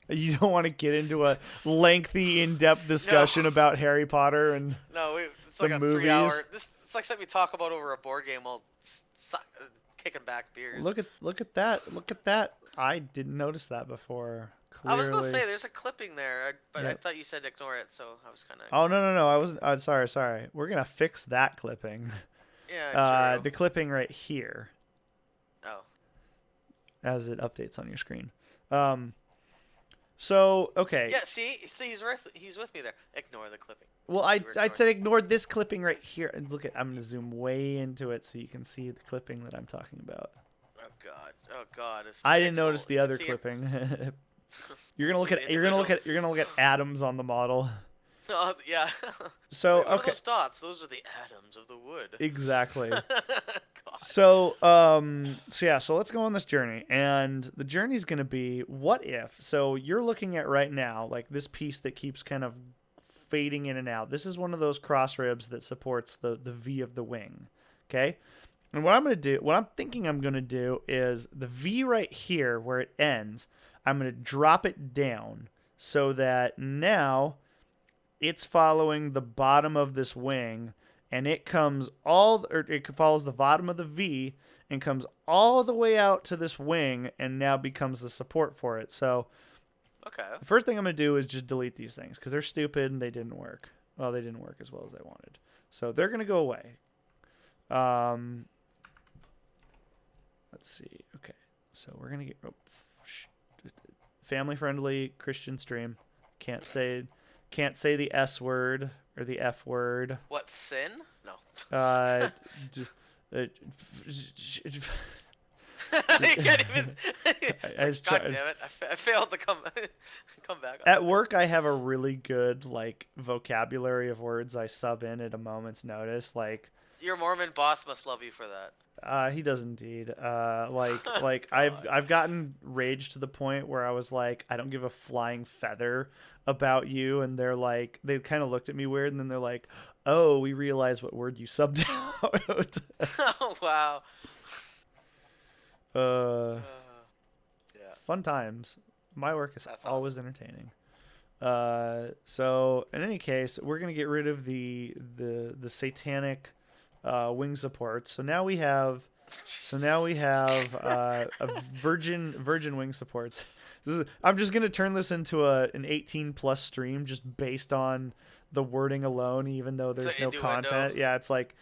You don't want to get into a lengthy, in-depth discussion about Harry Potter and No, it's like a movies. 3-hour. It's like something we talk about over a board game while kicking back beers. Look at that. I didn't notice that before. Clearly. I was gonna say there's a clipping there, but Yep. I thought you said ignore it, so I was kind of. Oh no! I wasn't. Sorry. We're gonna fix that clipping. Yeah. True. The clipping right here, Oh. as it updates on your screen. So okay. Yeah. See, he's with me there. Ignore the clipping. Well, I said ignore this clipping right here. And look at, I'm gonna zoom way into it so you can see the clipping that I'm talking about. Oh God. I didn't notice the other clipping. You're gonna look at atoms on the model. Oh, yeah. So Wait, what are okay. those dots? Those are the atoms of the wood. Exactly. God. So so let's go on this journey, and the journey is gonna be what if. So you're looking at right now like this piece that keeps kind of fading in and out. This is one of those cross ribs that supports the V of the wing. Okay. And what I'm thinking I'm gonna do is the V right here where it ends. I'm gonna drop it down so that now it's following the bottom of this wing, and it follows the bottom of the V and comes all the way out to this wing and now becomes the support for it. So Okay. the first thing I'm going to do is just delete these things because they're stupid and they didn't work. Well, they didn't work as well as I wanted. So they're going to go away. Let's see. Okay. So we're going to get family-friendly Christian stream. Can't say the S word or the F word. What, sin? No. You can't even. I just God tried. damn it! I failed to come back. At work, I have a really good like vocabulary of words I sub in at a moment's notice. Like your Mormon boss must love you for that. he does indeed. Like I've gotten rage to the point where I was like, I don't give a flying feather about you, and they kind of looked at me weird, and then they're like, oh, we realize what word you subbed out. Oh wow. Yeah. Fun times. My work is That's always entertaining. So in any case, we're gonna get rid of the satanic wing supports. So now we have a virgin wing supports. I'm just gonna turn this into an 18+ stream just based on the wording alone, even though there's no content. Yeah, it's like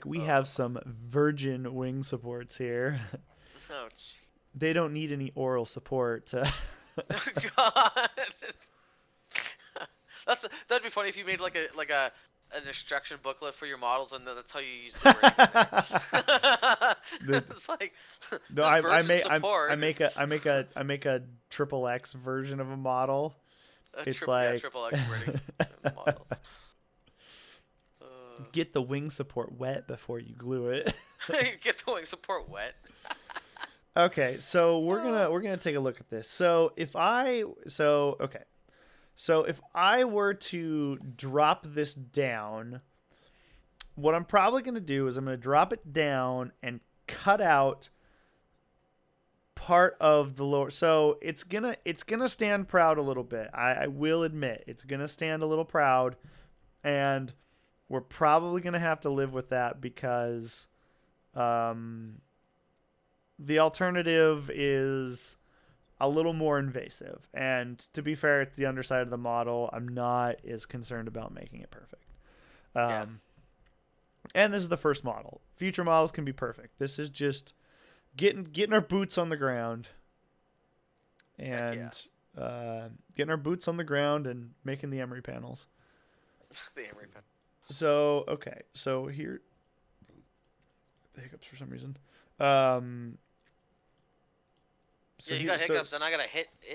we have some virgin wing supports here. Ouch. They don't need any oral support. Oh, God. That'd be funny if you made like an instruction booklet for your models, and that's how you use the word. It's like no, I make a XXX version of a model. Triple X wording model. Get the wing support wet before you glue it. Get the wing support wet. Okay, so we're gonna take a look at this. So So if I were to drop this down, what I'm probably going to do is I'm going to drop it down and cut out part of the lower. So it's gonna stand proud a little bit. I will admit it's gonna stand a little proud, and we're probably gonna have to live with that because the alternative is a little more invasive. And to be fair, it's the underside of the model. I'm not as concerned about making it perfect. Yeah. And this is the first model. Future models can be perfect. This is just getting our boots on the ground and getting our boots on the ground and making the emery panels. The emery panel. So okay, so here the hiccups for some reason. So you got hiccups, and I got a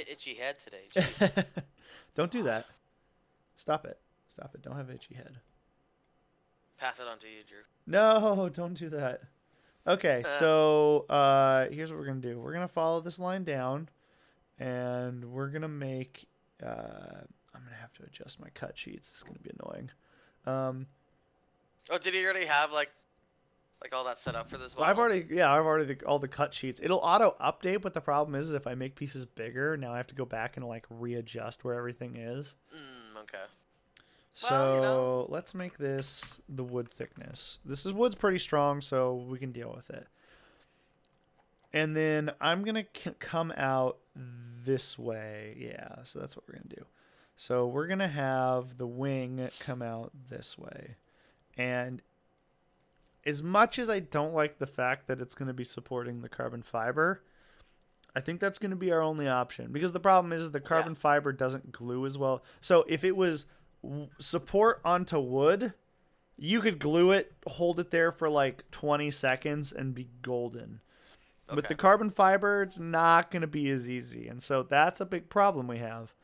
itchy head today. Don't do that. Stop it. Don't have itchy head. Pass it on to you, Drew. No, don't do that. Okay, so here's what we're going to do. We're going to follow this line down, and we're going to make... I'm going to have to adjust my cut sheets. It's going to be annoying. Oh, did he already have, like all that set up for this model? I've already all the cut sheets. It'll auto-update, but the problem is if I make pieces bigger, now I have to go back and, like, readjust where everything is. Okay. So let's make this the wood thickness. Wood's pretty strong, so we can deal with it. And then I'm going to come out this way. Yeah, so that's what we're going to do. So we're going to have the wing come out this way. And as much as I don't like the fact that it's going to be supporting the carbon fiber, I think that's going to be our only option. Because the problem is the carbon fiber doesn't glue as well. So if it was support onto wood, you could glue it, hold it there for like 20 seconds and be golden. Okay. With the carbon fiber, it's not going to be as easy, and so that's a big problem we have.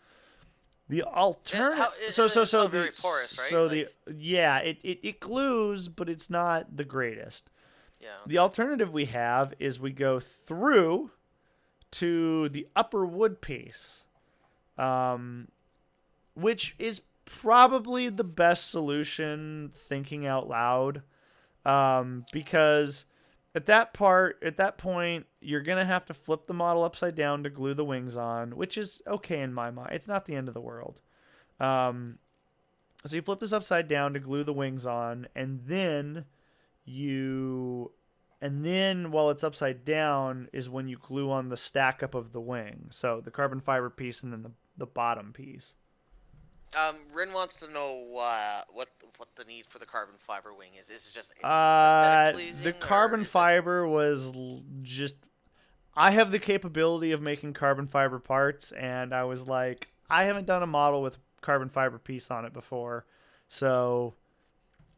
The alternative, it's not very porous, right? So it glues, but it's not the greatest. Yeah. The alternative we have is we go through to the upper wood piece, which is probably the best solution, thinking out loud, because at that point, you're gonna have to flip the model upside down to glue the wings on, which is okay in my mind. It's not the end of the world. So you flip this upside down to glue the wings on, and then while it's upside down is when you glue on the stack up of the wing. So the carbon fiber piece and then the bottom piece. Rin wants to know what the need for the carbon fiber wing is. Is it just the carbon fiber was just... I have the capability of making carbon fiber parts, and I was like, I haven't done a model with carbon fiber piece on it before, so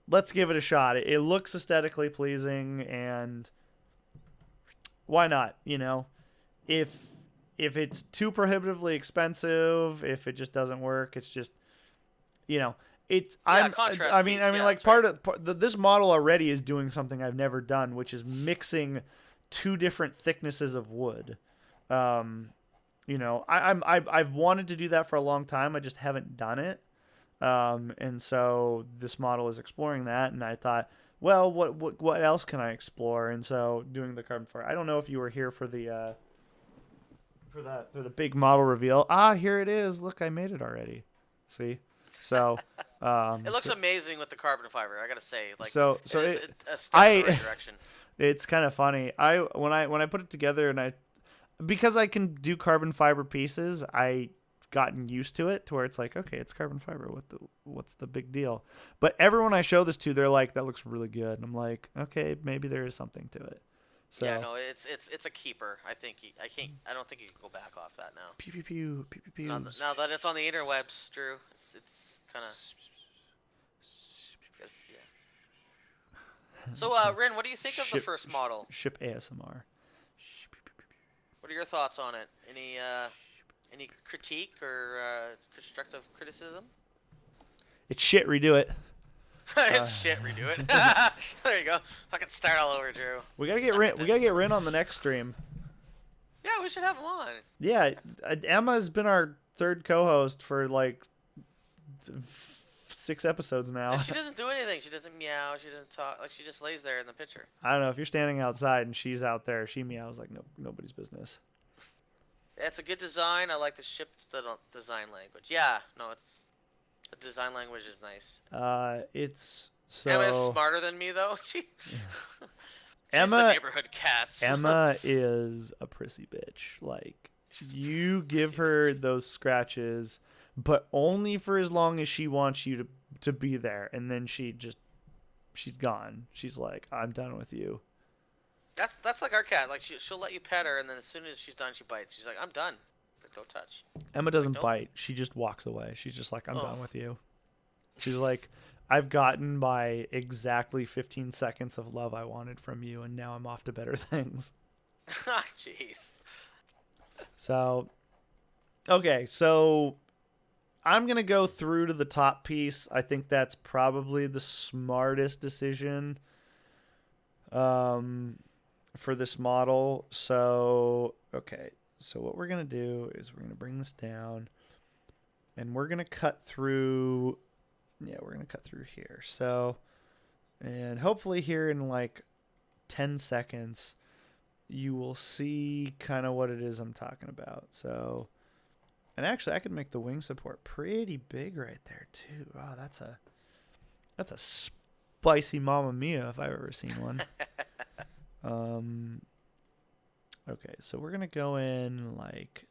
let's give it a shot. It looks aesthetically pleasing, and why not? You know, if it's too prohibitively expensive, if it just doesn't work, it's just... You know, it's this model already is doing something I've never done, which is mixing two different thicknesses of wood. You know, I've wanted to do that for a long time. I just haven't done it. And so this model is exploring that, and I thought, well, what else can I explore? And so doing the carbon fiber. I don't know if you were here for the big model reveal. Here it is. Look, I made it already. See? So it looks amazing with the carbon fiber, I gotta say. Like, so it's a step in the right direction. It's kind of funny. When I put it together, and because I can do carbon fiber pieces, I gotten used to it to where it's like, okay, it's carbon fiber. What's the big deal? But everyone I show this to, they're like, that looks really good, and I'm like, okay, maybe there is something to it. So, yeah, no, it's a keeper. I don't think you can go back off that now. Pew pew pew pew pew. Now that it's on the interwebs, Drew, it's kind of. Yeah. So, Rin, what do you think of the first model? Ship ASMR. What are your thoughts on it? Any critique or constructive criticism? It's shit. Redo it. It's shit. Redo it. There you go. Fucking start all over, Drew. We gotta get Rin. We gotta get Rin on the next stream. Yeah, we should have him on. Yeah, Emma's been our third co-host for like 6 episodes now. And she doesn't do anything. She doesn't meow. She doesn't talk. Like, she just lays there in the picture. I don't know if you're standing outside and she's out there. She meows like nobody's business. It's a good design. I like the ship design language. Yeah, no, it's the design language is nice. It's Emma's so smarter than me though. She's the Emma neighborhood cat. Emma is a prissy bitch. Like, you give her those scratches, but only for as long as she wants you to be there, and then she's gone. She's like, I'm done with you. That's like our cat. Like, she'll let you pet her, and then as soon as she's done, she bites. She's like, I'm done. Like, don't touch. Emma doesn't Like, bite. She just walks away. She's just like, I'm Oh. done with you. She's like, I've gotten my exactly 15 seconds of love I wanted from you, and now I'm off to better things. Jeez. So, okay, so I'm going to go through to the top piece. I think that's probably the smartest decision for this model. So, okay, so what we're going to do is we're going to bring this down, and we're going to cut through, we're going to cut through here. So, and hopefully here in like 10 seconds, you will see kind of what it is I'm talking about. So, and actually I could make the wing support pretty big right there too. Oh, that's a spicy Mamma Mia if I've ever seen one. Okay, so we're gonna go in like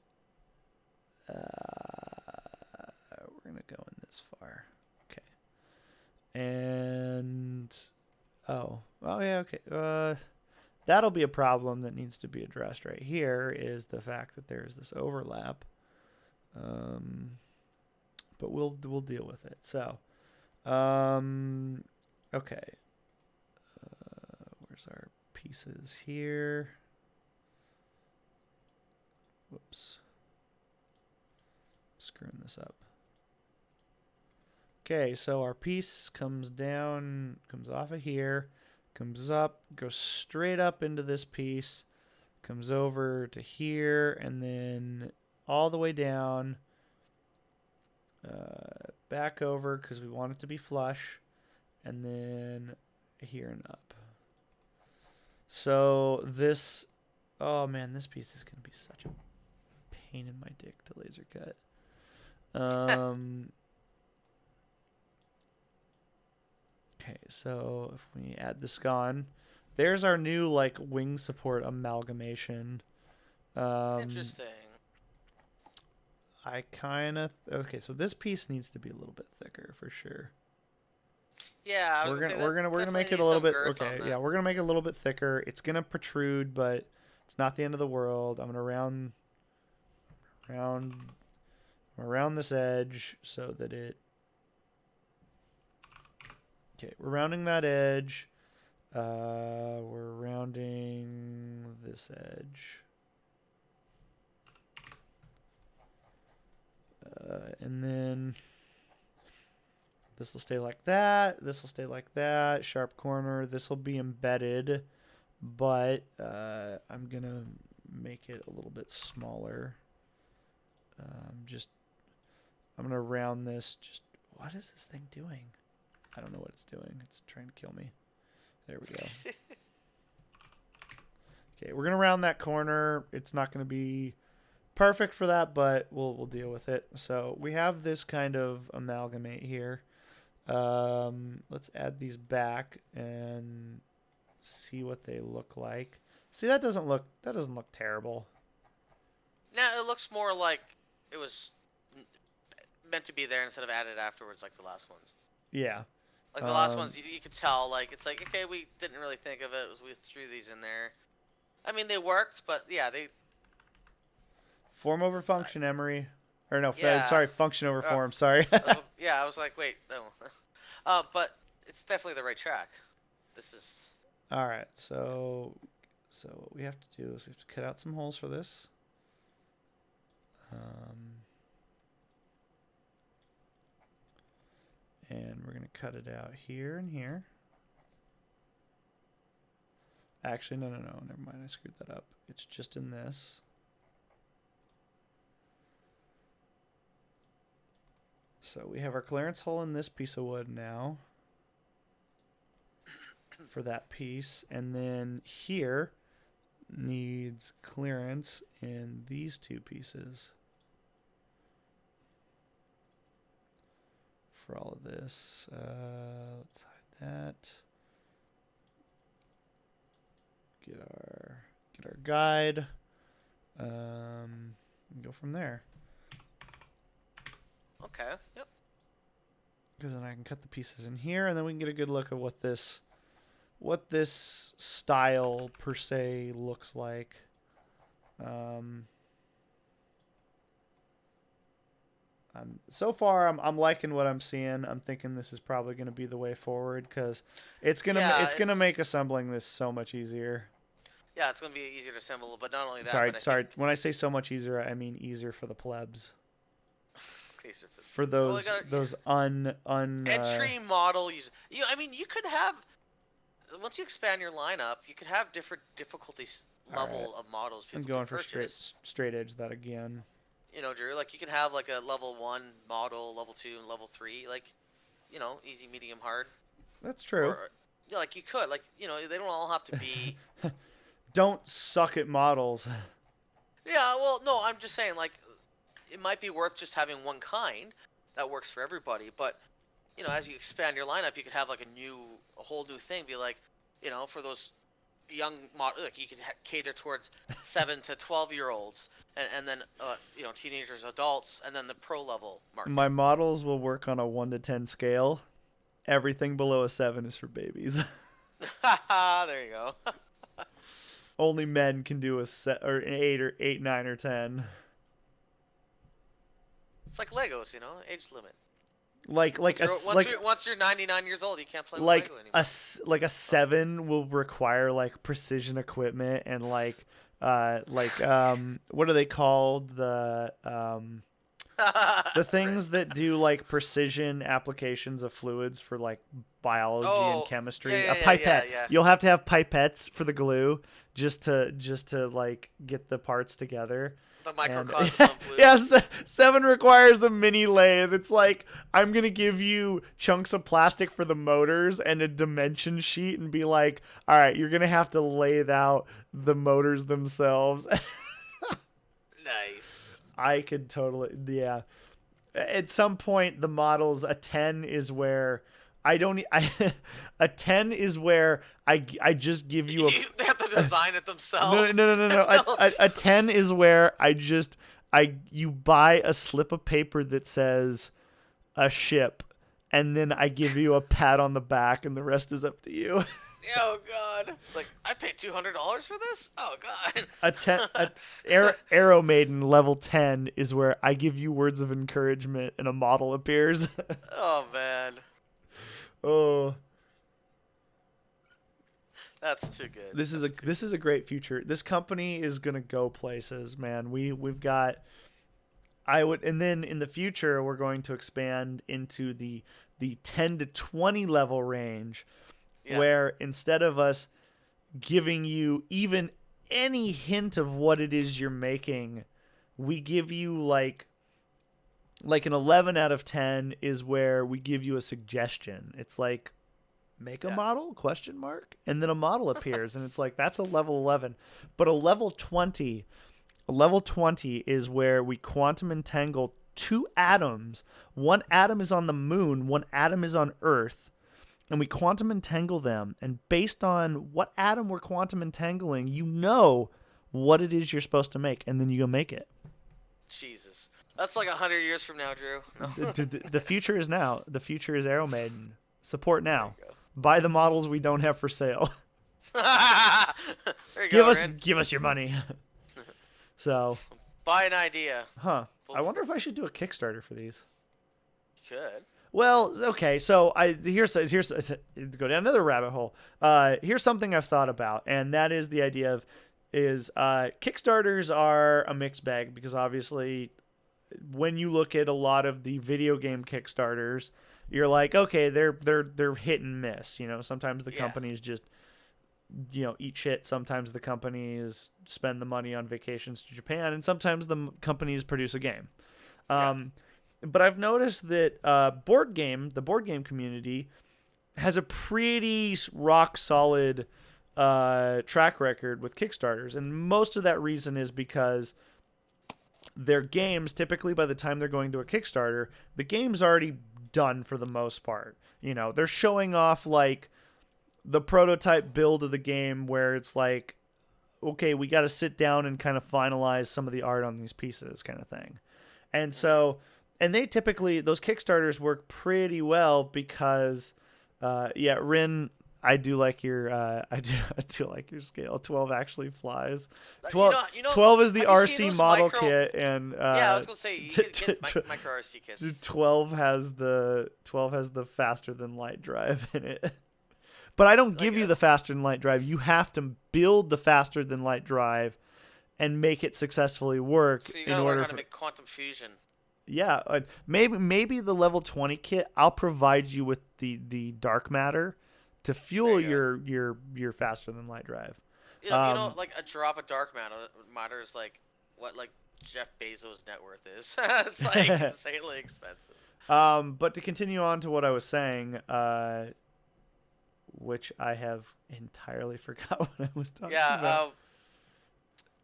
we're gonna go in this far. Okay. And oh yeah, okay. That'll be a problem that needs to be addressed right here, is the fact that there's this overlap. But we'll deal with it. So, okay. Where's our pieces here? Whoops. Screwing this up. Okay, so our piece comes down, comes off of here, comes up, goes straight up into this piece, comes over to here, and then all the way down, back over because we want it to be flush, and then here and up. So this, oh man, this piece is going to be such a pain in my dick to laser cut. Okay, so if we add the scone, there's our new like wing support amalgamation. Interesting. I kind of okay. So this piece needs to be a little bit thicker for sure. Yeah, we're gonna make it a little bit okay. Yeah, we're gonna make it a little bit thicker. It's gonna protrude, but it's not the end of the world. I'm gonna round this edge so that it. Okay, we're rounding that edge. We're rounding this edge. And then this will stay like that. This will stay like that. Sharp corner. This will be embedded, but I'm going to make it a little bit smaller. I'm going to round this. What is this thing doing? I don't know what it's doing. It's trying to kill me. There we go. Okay, we're going to round that corner. It's not going to be perfect for that, but we'll deal with it. So we have this kind of amalgamate here. Let's add these back and see what they look like. See, that doesn't look terrible. Now it looks more like it was meant to be there instead of added afterwards, like the last ones. Yeah. Like the last ones, you could tell. Like it's like, okay, we didn't really think of it. We threw these in there. I mean, they worked, but yeah, they. Form over function, Emery. Or no, Yeah. sorry, function over form. Sorry. I was like, wait, no. But it's definitely the right track. This is. All right, so what we have to do is we have to cut out some holes for this. And we're going to cut it out here and here. Actually, no, never mind. I screwed that up. It's just in this. So we have our clearance hole in this piece of wood now for that piece. And then here needs clearance in these two pieces for all of this. Let's hide that. Get our guide. And go from there. Okay. Yep. Because then I can cut the pieces in here, and then we can get a good look at what this style per se looks like. So far, I'm liking what I'm seeing. I'm thinking this is probably going to be the way forward because it's gonna make assembling this so much easier. Yeah, it's gonna be easier to assemble, but not only that. Sorry. When I say so much easier, I mean easier for the plebs. For those entry model users. You could have, once you expand your lineup, you could have different difficulty level of models people I'm going can for purchase. straight edge that again. Drew, like you can have like a level 1 model, level 2, and level 3, like, easy, medium, hard. That's true. Or, like you could, like, they don't all have to be. Don't suck at models. Yeah, well, no, I'm just saying, like, it might be worth just having one kind that works for everybody, but as you expand your lineup, you could have like a whole new thing. Be like, for those young like you could cater towards 7 to 12-year-olds, and then teenagers, adults, and then the pro level market. My models will work on a 1 to 10 scale. Everything below a 7 is for babies. There you go. Only men can do an 8, 9, or 10. It's like Legos, age limit. Once you're 99 years old, you can't play with Lego anymore. Like a 7 will require like precision equipment and what are they called, the things that do like precision applications of fluids for like biology and chemistry. A pipette. Yeah. You'll have to have pipettes for the glue just to like get the parts together. The microcosm of glue. Yes, 7 requires a mini lathe. It's like, I'm going to give you chunks of plastic for the motors and a dimension sheet and be like, all right, you're going to have to lathe out the motors themselves. Nice. I could totally, yeah. At some point, the models, a 10 is where a 10 is where I just give you they have to design it themselves. No. A 10 is where you buy a slip of paper that says a ship, and then I give you a pat on the back, and the rest is up to you. Oh God! It's like, I paid $200 for this. Oh God! Arrow Maiden level 10 is where I give you words of encouragement, and a model appears. Oh man. Oh, that's too good. This is a great future. This company is gonna go places, man. We've got. And then in the future we're going to expand into the 10 to 20 level range, where instead of us giving you even any hint of what it is you're making, we give you like an 11 out of 10 is where we give you a suggestion. It's like, make a model, ? And then a model appears, and it's like, that's a level 11. But a level 20 is where we quantum entangle 2 atoms. One atom is on the moon, one atom is on Earth, and we quantum entangle them. And based on what atom we're quantum entangling, you know what it is you're supposed to make, and then you go make it. Jesus. That's like 100 years from now, Drew. No. The future is now. The future is Arrow Maiden. Support now. Buy the models we don't have for sale. Give us your money. So. Buy an idea. Huh. I wonder if I should do a Kickstarter for these. You could. Well, okay. So here's go down another rabbit hole. Here's something I've thought about, and that is the idea of Kickstarters are a mixed bag, because obviously, when you look at a lot of the video game Kickstarters, you're like, okay, they're hit and miss. Sometimes the companies just eat shit. Sometimes the companies spend the money on vacations to Japan, and sometimes the companies produce a game. but I've noticed that the board game community has a pretty rock solid track record with Kickstarters, and most of that reason is because their games, typically by the time they're going to a Kickstarter, the game's already done for the most part. You know, they're showing off like the prototype build of the game where it's like, okay, we got to sit down and kind of finalize some of the art on these pieces, kind of thing. And so, and they typically, those Kickstarters work pretty well because, yeah, Rin, I do like your, I do like your scale. 12 actually flies. 12, 12 is the have you seen RC those model micro? kit, and Yeah, I was gonna say you could get micro RC kits. 12 has the faster than light drive in it. But I don't give Like, you the faster than light drive. You have to build the faster than light drive and make it successfully work so you in gotta learn order how to for. make quantum fusion. Yeah, maybe the level 20 kit. I'll provide you with the dark matter to There fuel you go. your faster than light drive. You know, Um, like a drop of dark matter is like what like Jeff Bezos' net worth is. It's like insanely expensive. but to continue on to what I was saying, which I have entirely forgot what I was talking Yeah, about.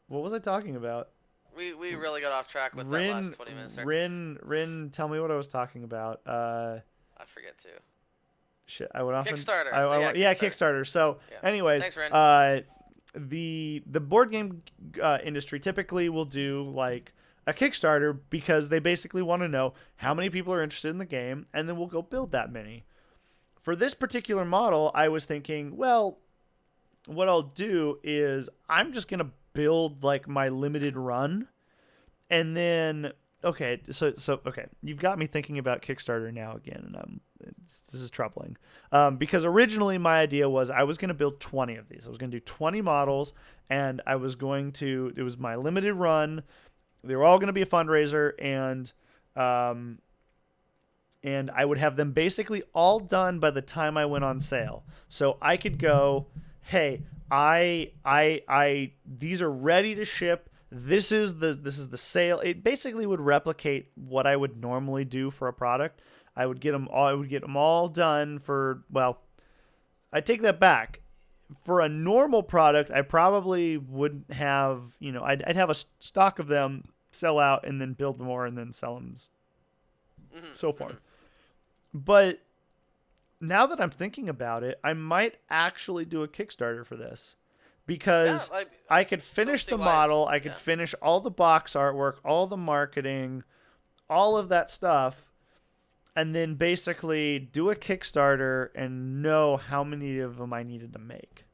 What was I talking about? we really got off track with that last 20 minutes there. Rin. Tell me what I was talking about. I forget to. Shit, I would often. Kickstarter. Yeah, Kickstarter. Kickstarter. So, Yeah. anyways, Thanks, Ren. the board game industry typically will do like a Kickstarter because they basically want to know how many people are interested in the game, and then we'll go build that many. For this particular model, I was thinking, well, what I'll do is I'm just gonna build like my limited run, and then okay, so okay, you've got me thinking about Kickstarter now again, and this is troubling, because originally my idea was I was going to build 20 of these. I was going to do 20 models, and I was going to. It was my limited run. They were all going to be a fundraiser, and I would have them basically all done by the time I went on sale. So I could go, hey, these are ready to ship. This is the sale. It basically would replicate what I would normally do for a product. I would get them all. I would get them all done for. Well, I take that back. For a normal product, I probably wouldn't have. You know, I'd have a stock of them, sell out, and then build more, and then sell them so far. But now that I'm thinking about it, I might actually do a Kickstarter for this because Yeah, I could finish the model, I could Yeah. finish all the box artwork, all the marketing, all of that stuff, and then basically do a Kickstarter and know how many of them I needed to make.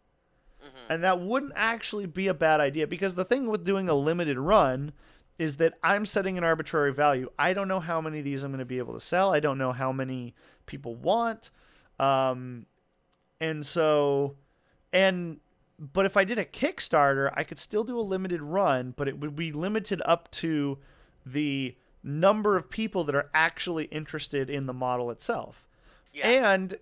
And that wouldn't actually be a bad idea because the thing with doing a limited run is that I'm setting an arbitrary value. I don't know how many of these I'm going to be able to sell. I don't know how many people want. And so, but if I did a Kickstarter, I could still do a limited run, but it would be limited up to the number of people that are actually interested in the model itself. Yeah. And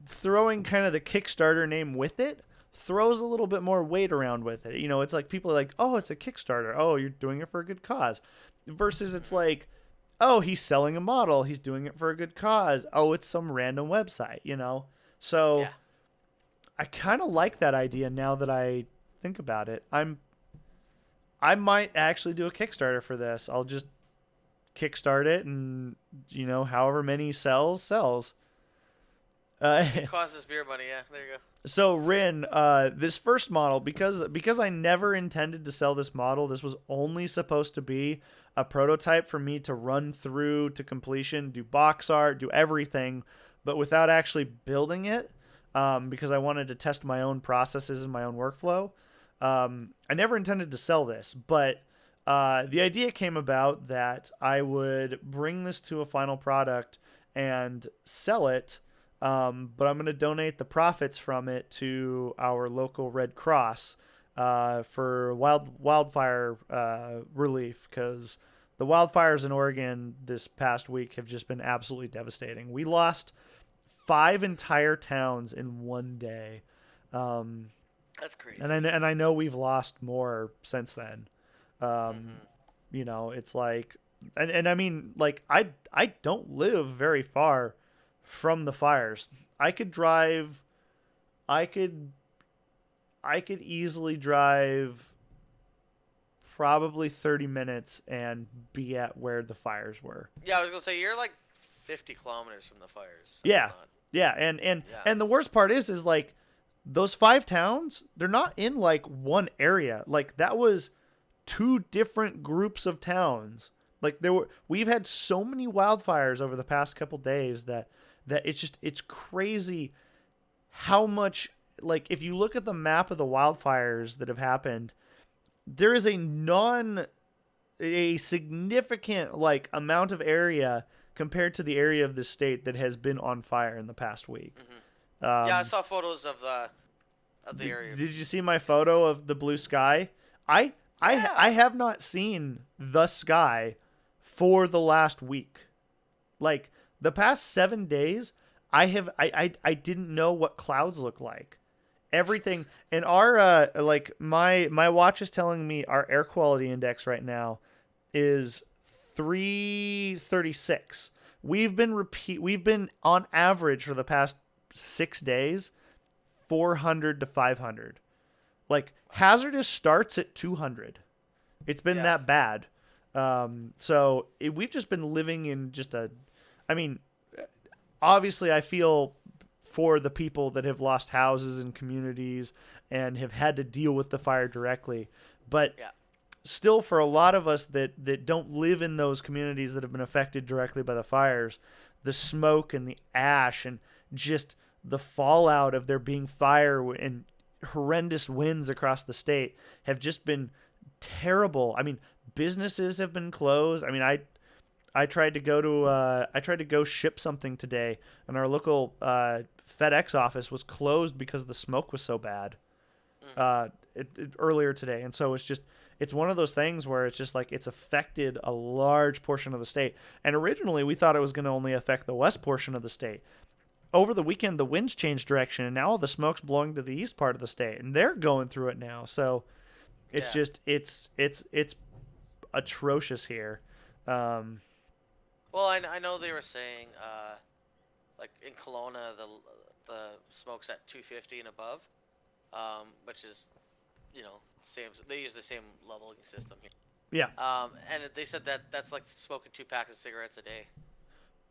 throwing kind of the Kickstarter name with it throws a little bit more weight around with it. You know, it's like people are like, oh, it's a Kickstarter. Oh, you're doing it for a good cause. Versus it's like, oh, he's selling a model. He's doing it for a good cause. Oh, it's some random website, you know? So Yeah. I kind of like that idea now that I think about it. I might actually do a Kickstarter for this. I'll just kickstart it and, you know, however many sells. It causes beer money. Yeah. There you go. So Rin, this first model, because I never intended to sell this model, this was only supposed to be a prototype for me to run through to completion, do box art, do everything, but without actually building it, because I wanted to test my own processes and my own workflow. I never intended to sell this, but the idea came about that I would bring this to a final product and sell it. But I'm going to donate the profits from it to our local Red Cross for wildfire relief, because the wildfires in Oregon this past week have just been absolutely devastating. We lost 5 entire towns in one day. That's crazy. And I know we've lost more since then. You know, it's like And I mean, like, I don't live very far from the fires. I could drive. I could I could easily drive probably 30 minutes and be at where the fires were. Yeah, I was gonna say you're like 50 kilometers from the fires. That's Yeah. not. Yeah, and Yeah, and the it's worst part is like those five towns, they're not in like one area. Like that was two different groups of towns. Like we've had so many wildfires over the past couple days that it's crazy how much, like if you look at the map of the wildfires that have happened, there is a significant like amount of area compared to the area of the state that has been on fire in the past week. yeah. I Um, saw photos of the area. did you see my photo of the blue sky? I I Yeah. have not seen the sky for the last week. Like the past 7 days, I didn't know what clouds look like. Everything and our like my watch is telling me our air quality index right now is 336. We've been on average for the past 6 days 400 to 500. Like hazardous starts at 200. It's been Yeah. that bad. We've just been living in just a. I mean, obviously, I feel for the people that have lost houses and communities and have had to deal with the fire directly, but Yeah. still, for a lot of us that don't live in those communities that have been affected directly by the fires, the smoke and the ash and just the fallout of there being fire and horrendous winds across the state have just been terrible. I mean, businesses have been closed. I mean, I tried to go to I tried to go ship something today, and our local FedEx office was closed because the smoke was so bad Hmm. earlier today. And so it's one of those things where it's just like it's affected a large portion of the state. And originally we thought it was going to only affect the west portion of the state. Over the weekend, the winds changed direction, and now all the smoke's blowing to the east part of the state, and they're going through it now. So it's Yeah. just it's atrocious here. Um, Well, I know they were saying like in Kelowna the smoke's at 250 and above, which is same. They use the same leveling system here. yeah, And they said that that's like smoking 2 packs of cigarettes a day.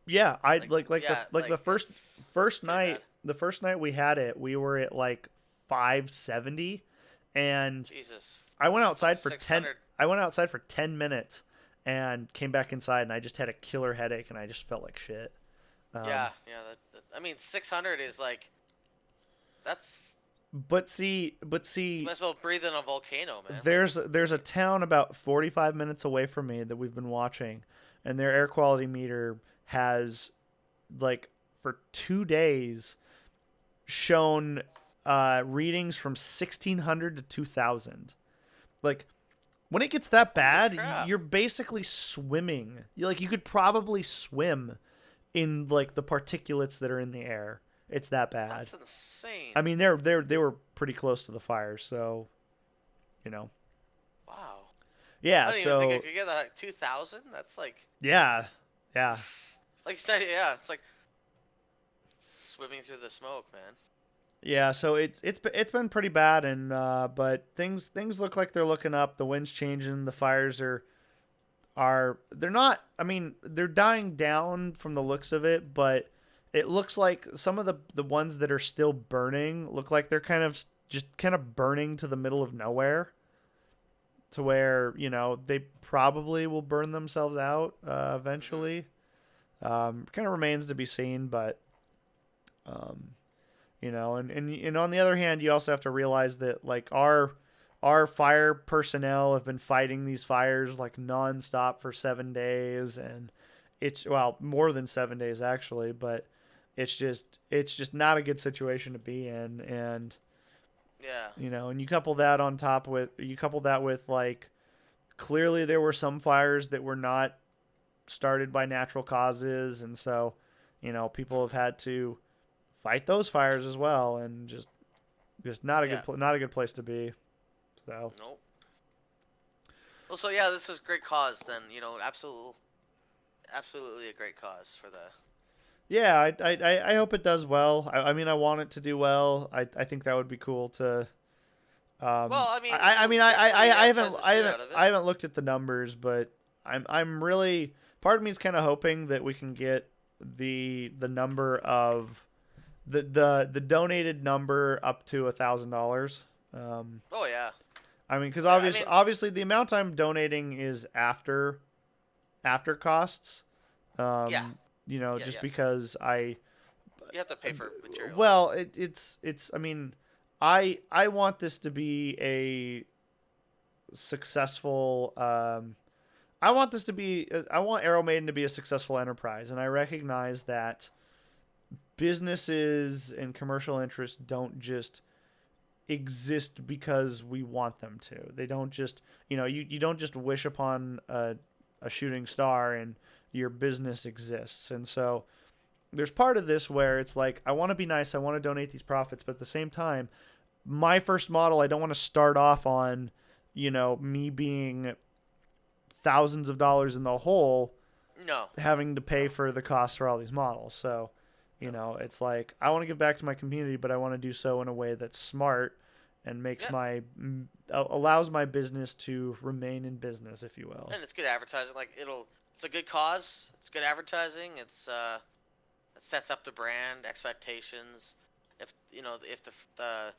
yeah. I Like like yeah, the like it's first pretty bad. night. The first night we had it, we were at like 570, and Jesus, I went outside for 10. 600. I went outside for 10 minutes and came back inside, and I just had a killer headache, and I just felt like shit. Yeah, yeah. I mean, 600 is like that's But see, might as well breathe in a volcano, man. Like there's a town about 45 minutes away from me that we've been watching, and their air quality meter has, like, for 2 days shown readings from 1600 to 2000. Like, when it gets that holy bad, crap. you're basically swimming. You could probably swim in like the particulates that are in the air. It's that bad. That's insane. I mean, they were pretty close to the fire, so you know. Wow. Yeah, I didn't even think I so could get that at 2,000. That's yeah. Yeah. like you said, yeah, it's like swimming through the smoke, man. Yeah, so it's been pretty bad, and but things look like they're looking up. The wind's changing, the fires are they're not, I mean, they're dying down from the looks of it, but it looks like some of the ones that are still burning look like they're kind of burning to the middle of nowhere, to where, they probably will burn themselves out Hmm. eventually. Kind of remains to be seen, but um, and on the other hand, you also have to realize that like our fire personnel have been fighting these fires like nonstop for 7 days, and it's, well, more than 7 days actually, but it's just not a good situation to be in. And Yeah. and you couple that with like, clearly there were some fires that were not started by natural causes, and so people have Hmm. had to fight those fires as well, and just not a Yeah. not a good place to be. So Nope. Well, so yeah, this is great cause then. Absolutely a great cause for the. Yeah, I hope it does well. I mean, I want it to do well. I think that would be cool to. Well, I mean, I you'll mean, definitely advertise the shit out of it. I haven't looked at the numbers, but I'm really part of me is kind of hoping that we can get the number of the donated number up to $1,000. Oh yeah, I mean, because yeah. I mean, obviously the amount I'm donating is after costs. yeah, yeah, Just yeah. because I You have to pay for materials. well, it's. I mean, I want this to be a successful. I want this to be. I want Arrow Maiden to be a successful enterprise, and I recognize that businesses and commercial interests don't just exist because we want them to. They don't just. You don't just wish upon a shooting star and your business exists, and so there's part of this where it's like I want to be nice, I want to donate these profits, but at the same time, my first model, I don't want to start off on, me being thousands of dollars in the hole, No, having to pay no, for the costs for all these models. So, no. it's like I want to give back to my community, but I want to do so in a way that's smart and makes Yeah, allows my business to remain in business, if you will. and it's good advertising. Like it's a good cause. It's good advertising. It sets up the brand expectations. If the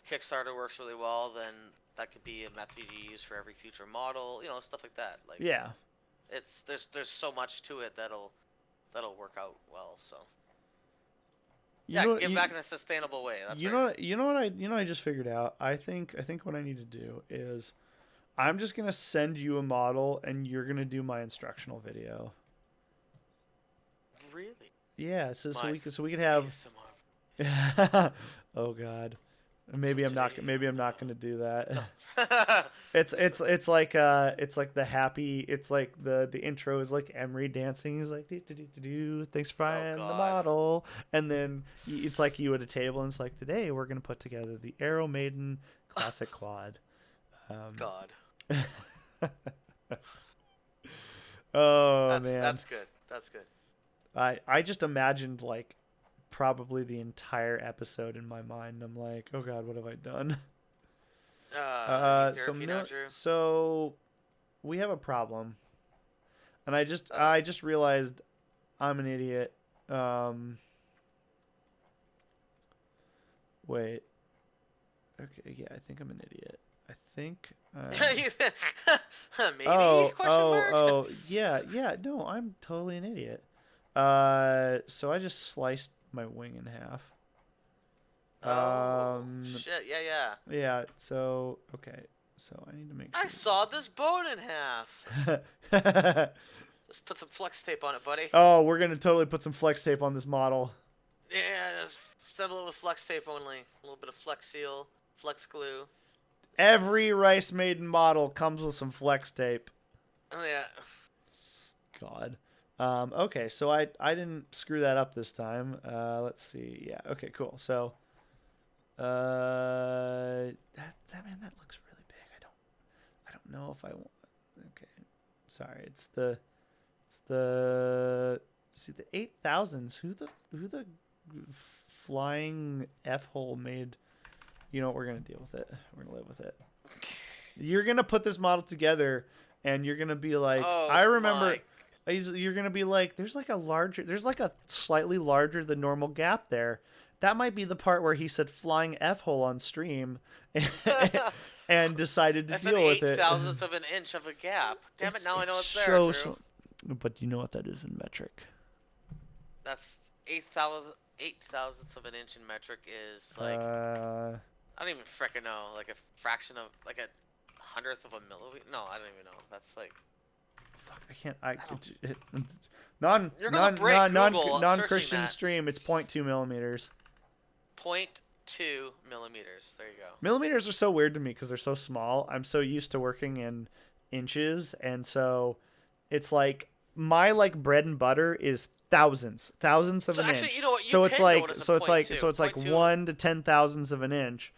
Kickstarter works really well, then that could be a method you use for every future model. Stuff like that. Like Yeah. there's so much to it that'll work out well. So You yeah, know give you, back in a sustainable way. That's you right. know I just figured out. I think what I need to do is I'm just gonna send you a model and you're gonna do my instructional video. Really, Yeah, so my we could have. ASMR. Oh God, So maybe I'm not gonna do that. no. It's like the happy. It's like the intro is like Emery dancing. He's like do do do do do. Thanks for Oh finding the God. model, and then it's like you at a table, and it's like today we're gonna put together the Arrow Maiden Classic Quad. God. Oh That's man, that's good. That's good. I just imagined like probably the entire episode in my mind. I'm like, oh God, what have I done? You therapy now, Drew? So we have a problem, and Oh. I just realized I'm an idiot. Um, Wait. Okay, yeah, I think I'm an idiot. I think. Maybe? Question mark. Yeah, yeah. No, I'm totally an idiot. So I just sliced my wing in half. Oh shit! Yeah, yeah. Yeah. So okay. So I need to make I sure. saw this bone in half. Let's put some flex tape on it, buddy. Oh, we're gonna totally put some flex tape on this model. Yeah, just assemble it with flex tape only. A little bit of flex seal, flex glue. Every Rice Maiden model comes with some flex tape. Oh yeah. God. Okay, so I didn't screw that up this time. Let's see. Yeah. Okay. Cool. So, that looks really big. I don't know if I want. Okay. Sorry. It's the see the 8,000s. Who the flying f hole made? You know what? We're gonna deal with it. We're gonna live with it. You're gonna put this model together, and you're gonna be like, Oh I remember. my. You're gonna be like, there's like a slightly larger than normal gap there. That might be the part where he said flying f hole on stream, and decided to That's an deal with eight it. thousandth of an inch of a gap. Damn it! Now I know it's there, so, Drew. but you know what that is in metric. That's 8,000th of an inch in metric is like I don't even frickin' know, like a fraction of like a hundredth of a millimeter. No, I don't even know. That's like Fuck, I can't. I don't- it, non You're gonna break non Google non searching Christian that. stream. It's 0.2 millimeters. 0.2 millimeters. There you go. Millimeters are so weird to me because they're so small. I'm so used to working in inches, and so it's like my like bread and butter is thousands of So an actually, inch. you know what? You So it's can like notice a so it's like 0.2. so it's like 0.2. 1 to 10 thousandths of an inch.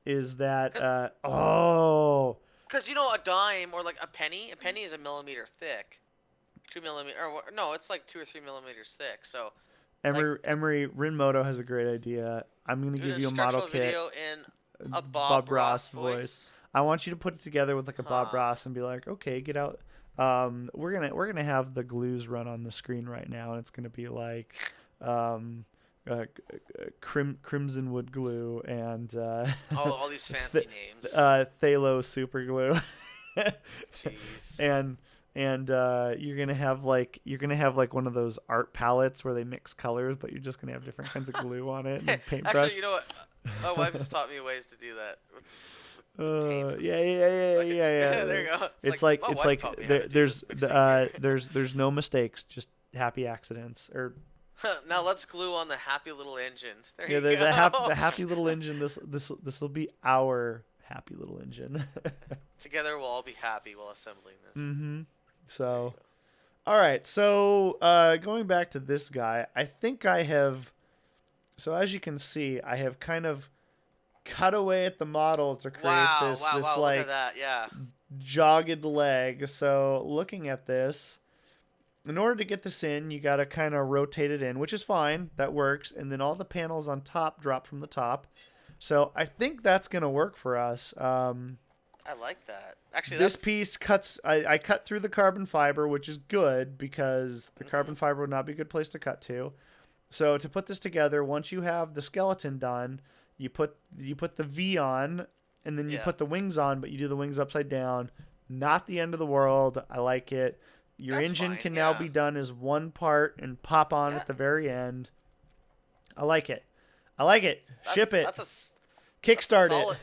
Is that oh Because you know a dime or like a penny. A penny is a millimeter thick. 2 millimeter, or no, it's like 2 or 3 millimeters thick. So like, Emery Rinmoto has a great idea. I'm gonna do an give you a model instructional kit, video in a Bob Bob Ross Ross voice. voice. I want you to put it together with like a Bob Huh. Ross and be like, okay, get out. We're gonna have the glues run on the screen right now, and it's gonna be like, um, Crimson Wood glue and All these fancy names. Phthalo super glue, Jeez. and you're gonna have like one of those art palettes where they mix colors, but you're just gonna have different kinds of glue on it and a Actually, paintbrush. you know what? My wife has taught me ways to do that with paints. Yeah, yeah, yeah, So yeah, yeah. there you go. It's Like like my it's wife like taught me how there, to do there's this mixing here. there's no mistakes, just happy accidents. Or Now let's glue on the happy little engine. There yeah, you the go. happy little engine. This will be our happy little engine. Together we'll all be happy while assembling this. Mm-hmm. There you So, go. all right. So, going back to this guy, I think I have. So as you can see, I have kind of cut away at the model to create Wow, this wow, this wow! Look at like that. Yeah. jogged leg. So looking at this, in order to get this in, you got to kind of rotate it in, which is fine. That works. And then all the panels on top drop from the top. So I think that's going to work for us. I like that. Actually, This that's. piece cuts, I cut through the carbon fiber, which is good because the Mhm. carbon fiber would not be a good place to cut to. So to put this together, once you have the skeleton done, you put the V on, and then you Yeah. put the wings on, but you do the wings upside down. Not the end of the world. I like it. Your That's engine fine. can now Yeah. be done as one part and pop on Yeah. at the very end. I like it. I like it. Ship it. That's a Kickstart it. solid.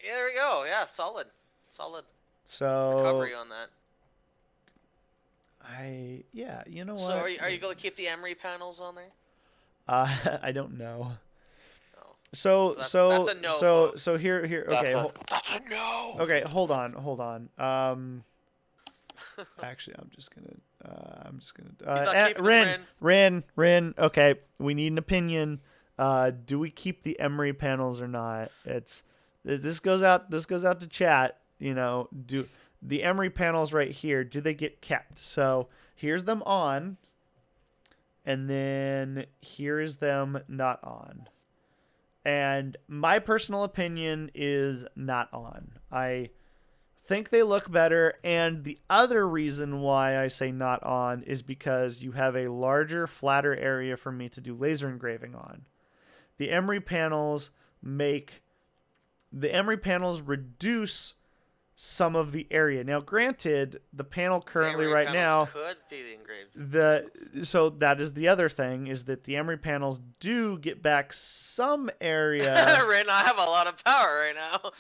Yeah, there we go. Yeah, solid. Solid So recovery on that. yeah, you know So what? are you going to keep the emery panels on there? I don't know. No. So So that's so a no, so folks. so here okay That's a no. okay hold on. Actually, I'm just gonna He's not keeping the Rin. Okay, we need an opinion. Do we keep the emery panels or not? This goes out to chat. You know, do the emery panels right here? Do they get kept? So here's them on, and then here is them not on. And my personal opinion is not on. I think they look better, and the other reason why I say not on is because you have a larger, flatter area for me to do laser engraving on. The emery panels reduce some of the area. Now, granted, the panel The currently emery right panels now, could be the engraved the panels. so that is the other thing, is that the emery panels do get back some area. Right now, I have a lot of power right now.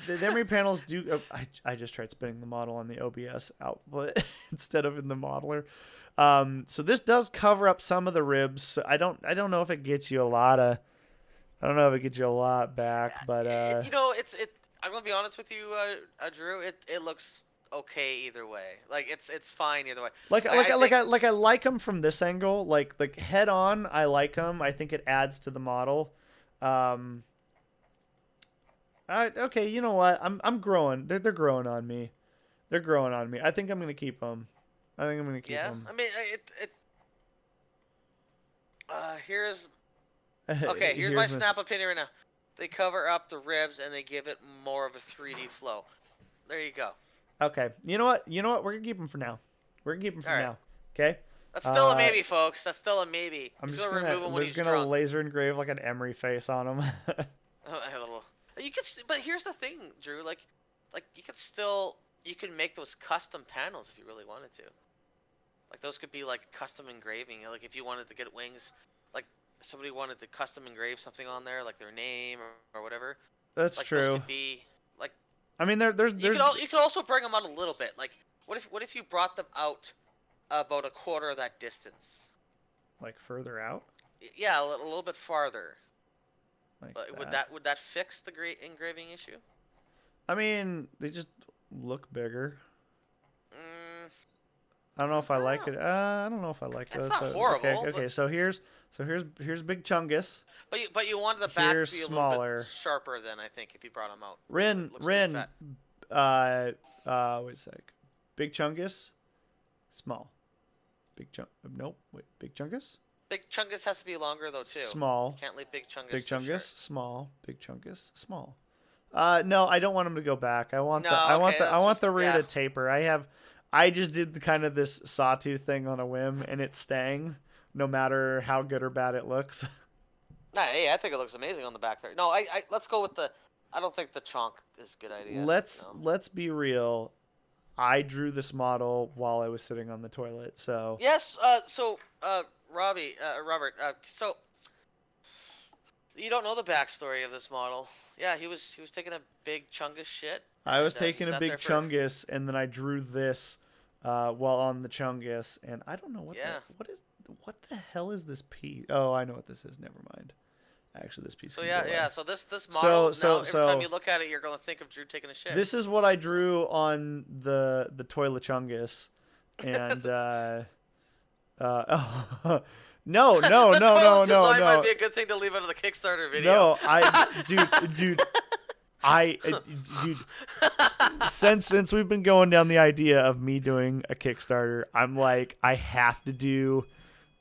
The emery panels do. I just tried spinning the model on the OBS output instead of in the modeler. So this does cover up some of the ribs. So I don't know if it gets you a lot of. I don't know if it gets you a lot back, but You know, it. I'm gonna be honest with you, Drew. It looks okay either way. Like it's fine either way. I like them from this angle. Like head on, I like them. I think it adds to the model. Okay, you know what? I'm growing. They're growing on me. They're growing on me. I think I'm gonna keep them. I think I'm gonna keep Yeah, them. I mean it. Here's okay. Here's my snap opinion right now. They cover up the ribs and they give it more of a 3D flow. There you go. Okay. You know what? We're gonna keep them for now. We're gonna keep them for All right. now. Okay. That's still a maybe, folks. That's still a maybe. I'm He's just gonna remove him when we're he's just gonna drunk. laser engrave like an emery face on him. A little. You could, but here's the thing, Drew. Like you could still make those custom panels if you really wanted to. Like those could be like custom engraving. Like if you wanted to get wings, like somebody wanted to custom engrave something on there, like their name or whatever. That's Like true. those could be like. I mean, there's You could also bring them out a little bit. Like what if you brought them out about a quarter of that distance? like further out. Yeah, a little bit farther. Like Would that fix the great engraving issue? I mean, they just look bigger. Mm, I don't know if I like no. it. I don't know if I like It's those. not So, horrible. Okay. So here's Big Chungus. But you wanted the back to Here's be a little smaller. bit sharper than I think if you brought them out. Rin It looks like fat. Wait a sec. Big Chungus, small. Big Chunk. Nope. Wait. Big Chungus, Big Chungus has to be longer though too. You small. can't leave Big Big Chungus too short. Chungus, small. Big Chungus, small. No, I don't want him to go back. No, okay, I that's want just the rear yeah. to taper. I just did the kind of this sawtooth thing on a whim, and it's staying, no matter how good or bad it looks. Nah, hey, I think it looks amazing on the back there. No, let's go with the. I don't think the chonk is a good idea. Let's be real. I drew this model while I was sitting on the toilet, so Yes. Robert. So you don't know the backstory of this model. Yeah, he was taking a big chungus shit, I was and he taking a sat there big for Chungus, and then I drew this while on the Chungus, and I don't know yeah. what the hell is this piece? Oh, I know what this is. Never mind. Actually, this piece So can yeah, go away. yeah. So this model now, every time So you look at it, you're gonna think of Drew taking a shit. this is what I drew on the toilet Chungus, and oh, no, no, The no, no, toilet no, design might no, be a good thing to leave out of the Kickstarter video. no. Dude, I, dude, since we've been going down the idea of me doing a Kickstarter, I'm like, I have to do.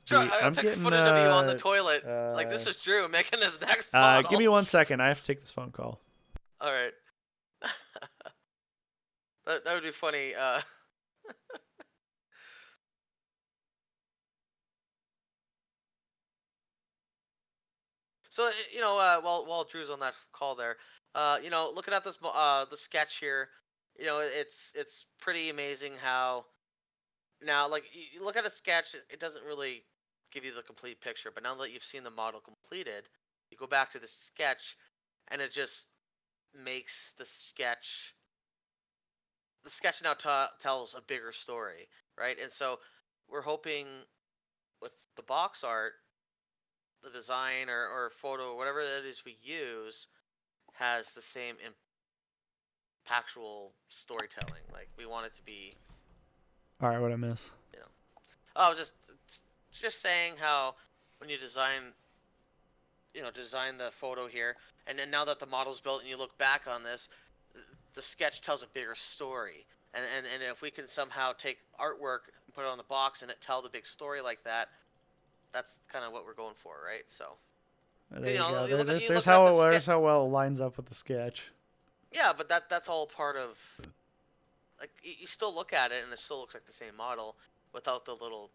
Sure, Dude, I I'm took getting footage of you on the toilet. Like this uh, is Drew making his next model. give me 1 second. I have to take this phone call. All right. That would be funny. So while Drew's on that call there, looking at the sketch here, it's pretty amazing how now like you look at a sketch, it doesn't really give you the complete picture, but now that you've seen the model completed, you go back to the sketch, and it just makes the sketch now tells a bigger story, right? And so we're hoping with the box art, the design or photo, whatever it is we use, has the same impactful storytelling. Like we want it to be, All right, what I miss? you know. Oh, just saying how when you design the photo here, and then now that the model's built and you look back on this, the sketch tells a bigger story. And if we can somehow take artwork and put it on the box and it tell the big story like that, that's kind of what we're going for, right? So, There you go. you There's look at the there's sketch. how well it lines up with the sketch. Yeah, but that's all part of, like, you still look at it and it still looks like the same model without the little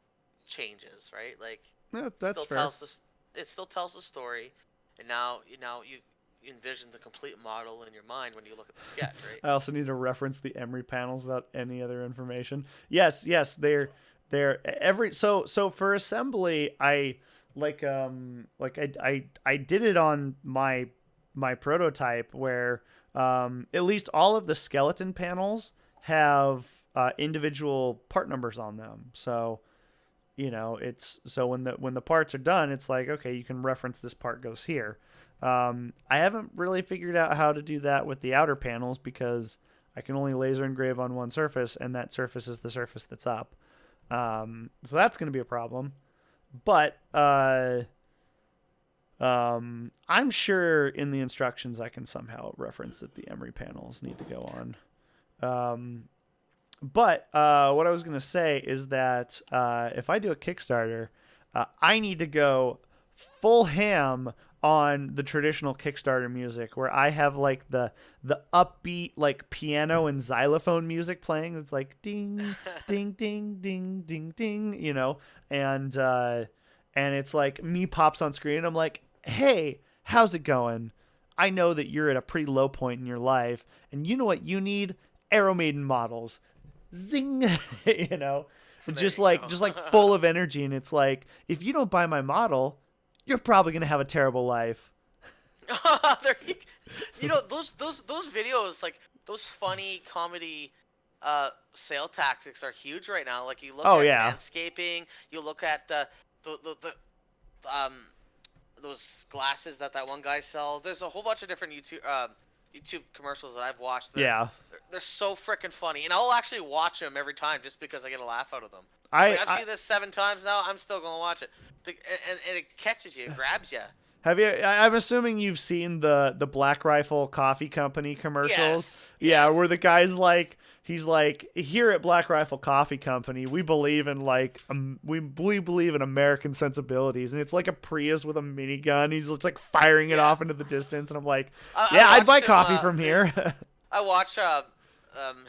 changes, right? Like, Yeah, it that's still fair. tells this it still tells the story, and now you envision the complete model in your mind when you look at the sketch, right? I also need to reference the Emery panels without any other information. Yes, they're every so for assembly I I did it on my prototype where at least all of the skeleton panels have individual part numbers on them. So it's so when the parts are done, it's like, okay, you can reference this part goes here. I haven't really figured out how to do that with the outer panels because I can only laser engrave on one surface, and that surface is the surface that's up. So that's going to be a problem. But I'm sure in the instructions I can somehow reference that the Emery panels need to go on. But what I was going to say is that if I do a Kickstarter, I need to go full ham on the traditional Kickstarter music where I have like the upbeat like piano and xylophone music playing. It's like ding, ding, ding, ding, ding, ding, and it's like me pops on screen and I'm like, hey, how's it going? I know that you're at a pretty low point in your life, and you know what you need? Arrow Maiden models. Zing, just like full of energy, and it's like, if you don't buy my model, you're probably gonna have a terrible life. Those videos, like those funny comedy sale tactics are huge right now. Like you look Oh at yeah. manscaping, you look at the um those glasses that one guy sells. There's a whole bunch of different YouTube commercials that I've watched. Yeah. They're so freaking funny, and I'll actually watch them every time just because I get a laugh out of them. I, Like I've I seen this 7 times now. I'm still gonna watch it, and it catches you, it grabs you. Have you? I'm assuming you've seen the Black Rifle Coffee Company commercials. Yes, Yeah, yes. where the guy's like, he's like, here at Black Rifle Coffee Company, we believe in like, we believe in American sensibilities, and it's like a Prius with a minigun. He's just like firing it Yeah. off into the distance, and I'm like, I yeah, I'd buy watched him. coffee from here. I watch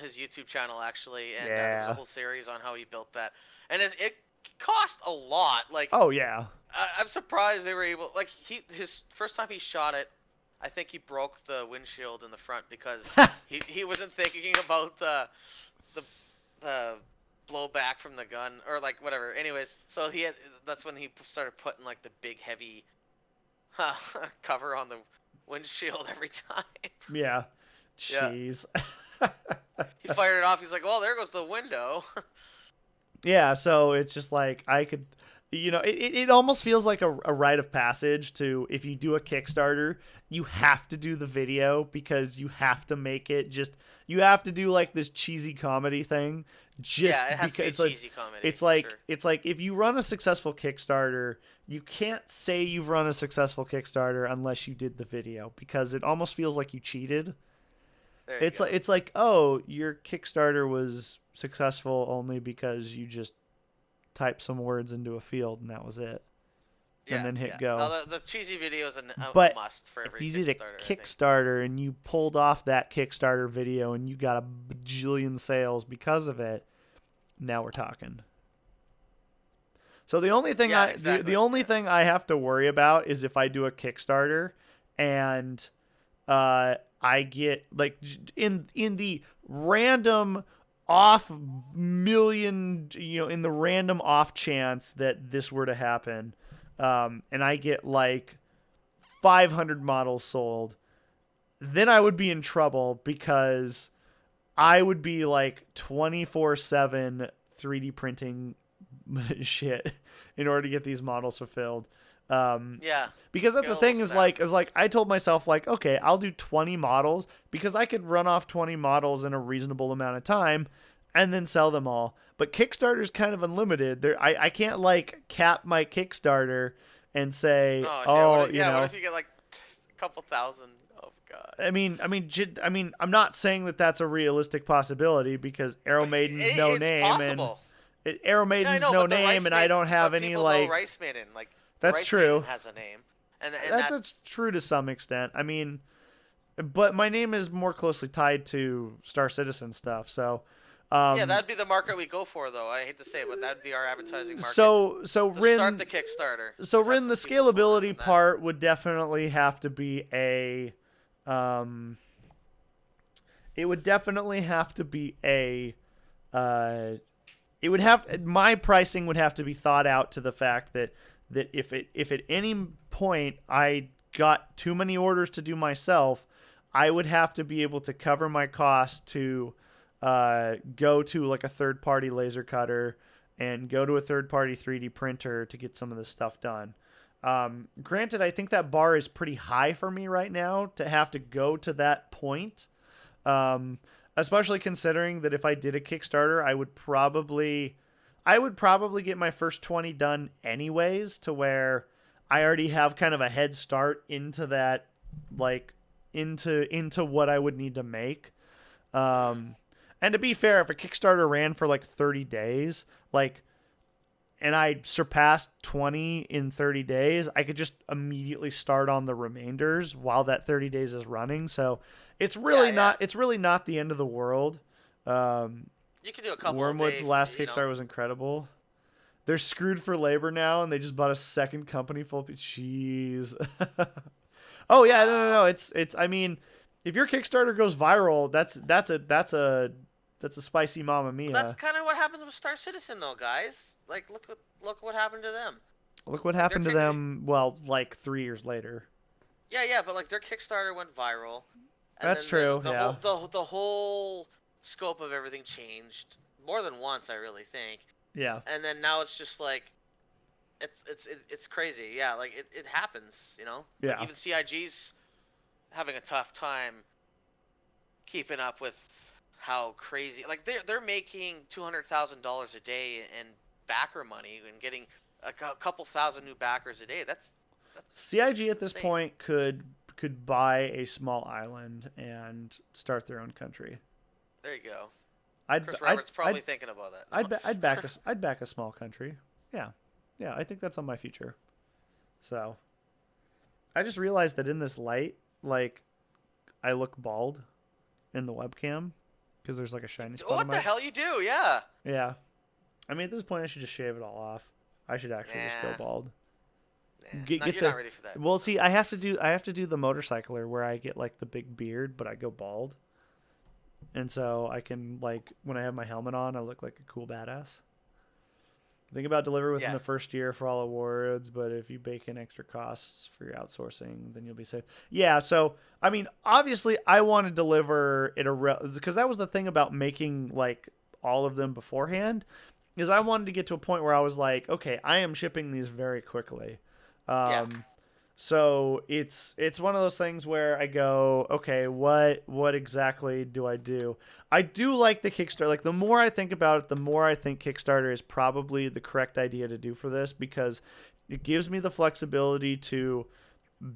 his YouTube channel actually, and there was a Yeah. whole series on how he built that, and it cost a lot. Like Oh yeah. I'm surprised they were able. Like his first time he shot it, I think he broke the windshield in the front because he wasn't thinking about the the blowback from the gun or like whatever. Anyways, so that's when he started putting like the big heavy cover on the windshield every time. Yeah. Yeah. Jeez. He fired it off. He's like, "Well, there goes the window." Yeah, so it's just like I could, it almost feels like a rite of passage to if you do a Kickstarter, you have to do the video because you have to make it you have to do like this cheesy comedy thing just Yeah, it has because to be cheesy comedy. it's like Sure. it's like if you run a successful Kickstarter, you can't say you've run a successful Kickstarter unless you did the video because it almost feels like you cheated. There you go. It's like, oh, your Kickstarter was successful only because you just typed some words into a field and that was it, and Yeah, then hit yeah. go. No, the cheesy video is a But must for if every you did a Kickstarter, I think. Kickstarter and you pulled off that Kickstarter video and you got a bajillion sales because of it, now we're talking. So the only thing Yeah, the exactly. only Yeah. thing I have to worry about is if I do a Kickstarter and I get like in the random off million, in the random off chance that this were to happen, and I get like 500 models sold, then I would be in trouble because I would be like 24/7 3D printing shit in order to get these models fulfilled. Um, Yeah. because that's Get the a little thing snap. is like I told myself like, okay, I'll do 20 models because I could run off 20 models in a reasonable amount of time and then sell them all. But Kickstarter's kind of unlimited. I can't like cap my Kickstarter and say, Oh shit. oh, What if you get like a couple thousand? Oh god. I'm not saying that that's a realistic possibility because Arrow But Maiden's no it's name and possible. Arrow Yeah, I Maiden's know, no but the name Rice and I Maiden, don't have but any people know like. Rice Maiden. Like the That's Rice Maiden true. has a name, and That's true to some extent. I mean, but my name is more closely tied to Star Citizen stuff. So, yeah, um, that'd be the market we go for, though. I hate to say it, but that'd be our advertising market so to start Rin, the Kickstarter. so We'd have Rin, some the people sign up scalability from that. part would definitely have to be um, it would definitely have to be uh, my pricing would have to be thought out to the fact that if at any point I got too many orders to do myself, I would have to be able to cover my costs to go to like a third party laser cutter and go to a third party 3D printer to get some of this stuff done. Granted, I think that bar is pretty high for me right now to have to go to that point. Um, Especially considering that if I did a Kickstarter, I would probably get my first 20 done anyways, to where I already have kind of a head start into that, like into what I would need to make. Mm. And to be fair, if a Kickstarter ran for like 30 days, like, and I surpassed 20 in 30 days, I could just immediately start on the remainders while that 30 days is running. So Yeah, yeah. it's really not the end of the world. Um, You could do a couple a Wormwood's day, last you know. Kickstarter was incredible. They're screwed for labor now, and they just bought a second company full of jeez. Oh yeah, no. Wow. It's. I mean, if your Kickstarter goes viral, that's a spicy mamma But that's mia. kind of what happens with Star Citizen, though, guys. Like, look what happened to them. Look what Like their happened to kick, them. Well, like 3 years later. yeah, but like their Kickstarter went viral, and That's then true. the whole Yeah. the whole scope of everything changed more than once, I really think. Yeah. And then now it's just like it's crazy. Yeah, like it happens, you know. Like Yeah. even CIG's having a tough time keeping up with how crazy. Like they're making $200,000 a day in backer money and getting a couple thousand new backers a day. CIG at this Insane. point could buy a small island and start their own country. There you go. I'd Chris I'd Roberts probably I'd thinking about that. No. I'd back a small country. Yeah, yeah. I think that's on my future. So I just realized that in this light, like I look bald in the webcam because there's like a shiny spot on What the my. hell you do? Yeah. Yeah. I mean, at this point, I should just shave it all off. I should actually just go Nah. bald. Nah. Get You're the. not ready for that. Well, see, I have to do the motorcycler where I get like the big beard, but I go bald, and so I can like when I have my helmet on, I look like a cool badass. Think about deliver within Yeah. the first year for all awards, but if you bake in extra costs for your outsourcing, then you'll be safe. Yeah, so I mean, obviously, I want to deliver it because that was the thing about making like all of them beforehand, is I wanted to get to a point where I was like, okay, I am shipping these very quickly. Yeah. So it's one of those things where I go, okay, what exactly do I do? I do like the Kickstarter. Like the more I think about it, the more I think Kickstarter is probably the correct idea to do for this because it gives me the flexibility to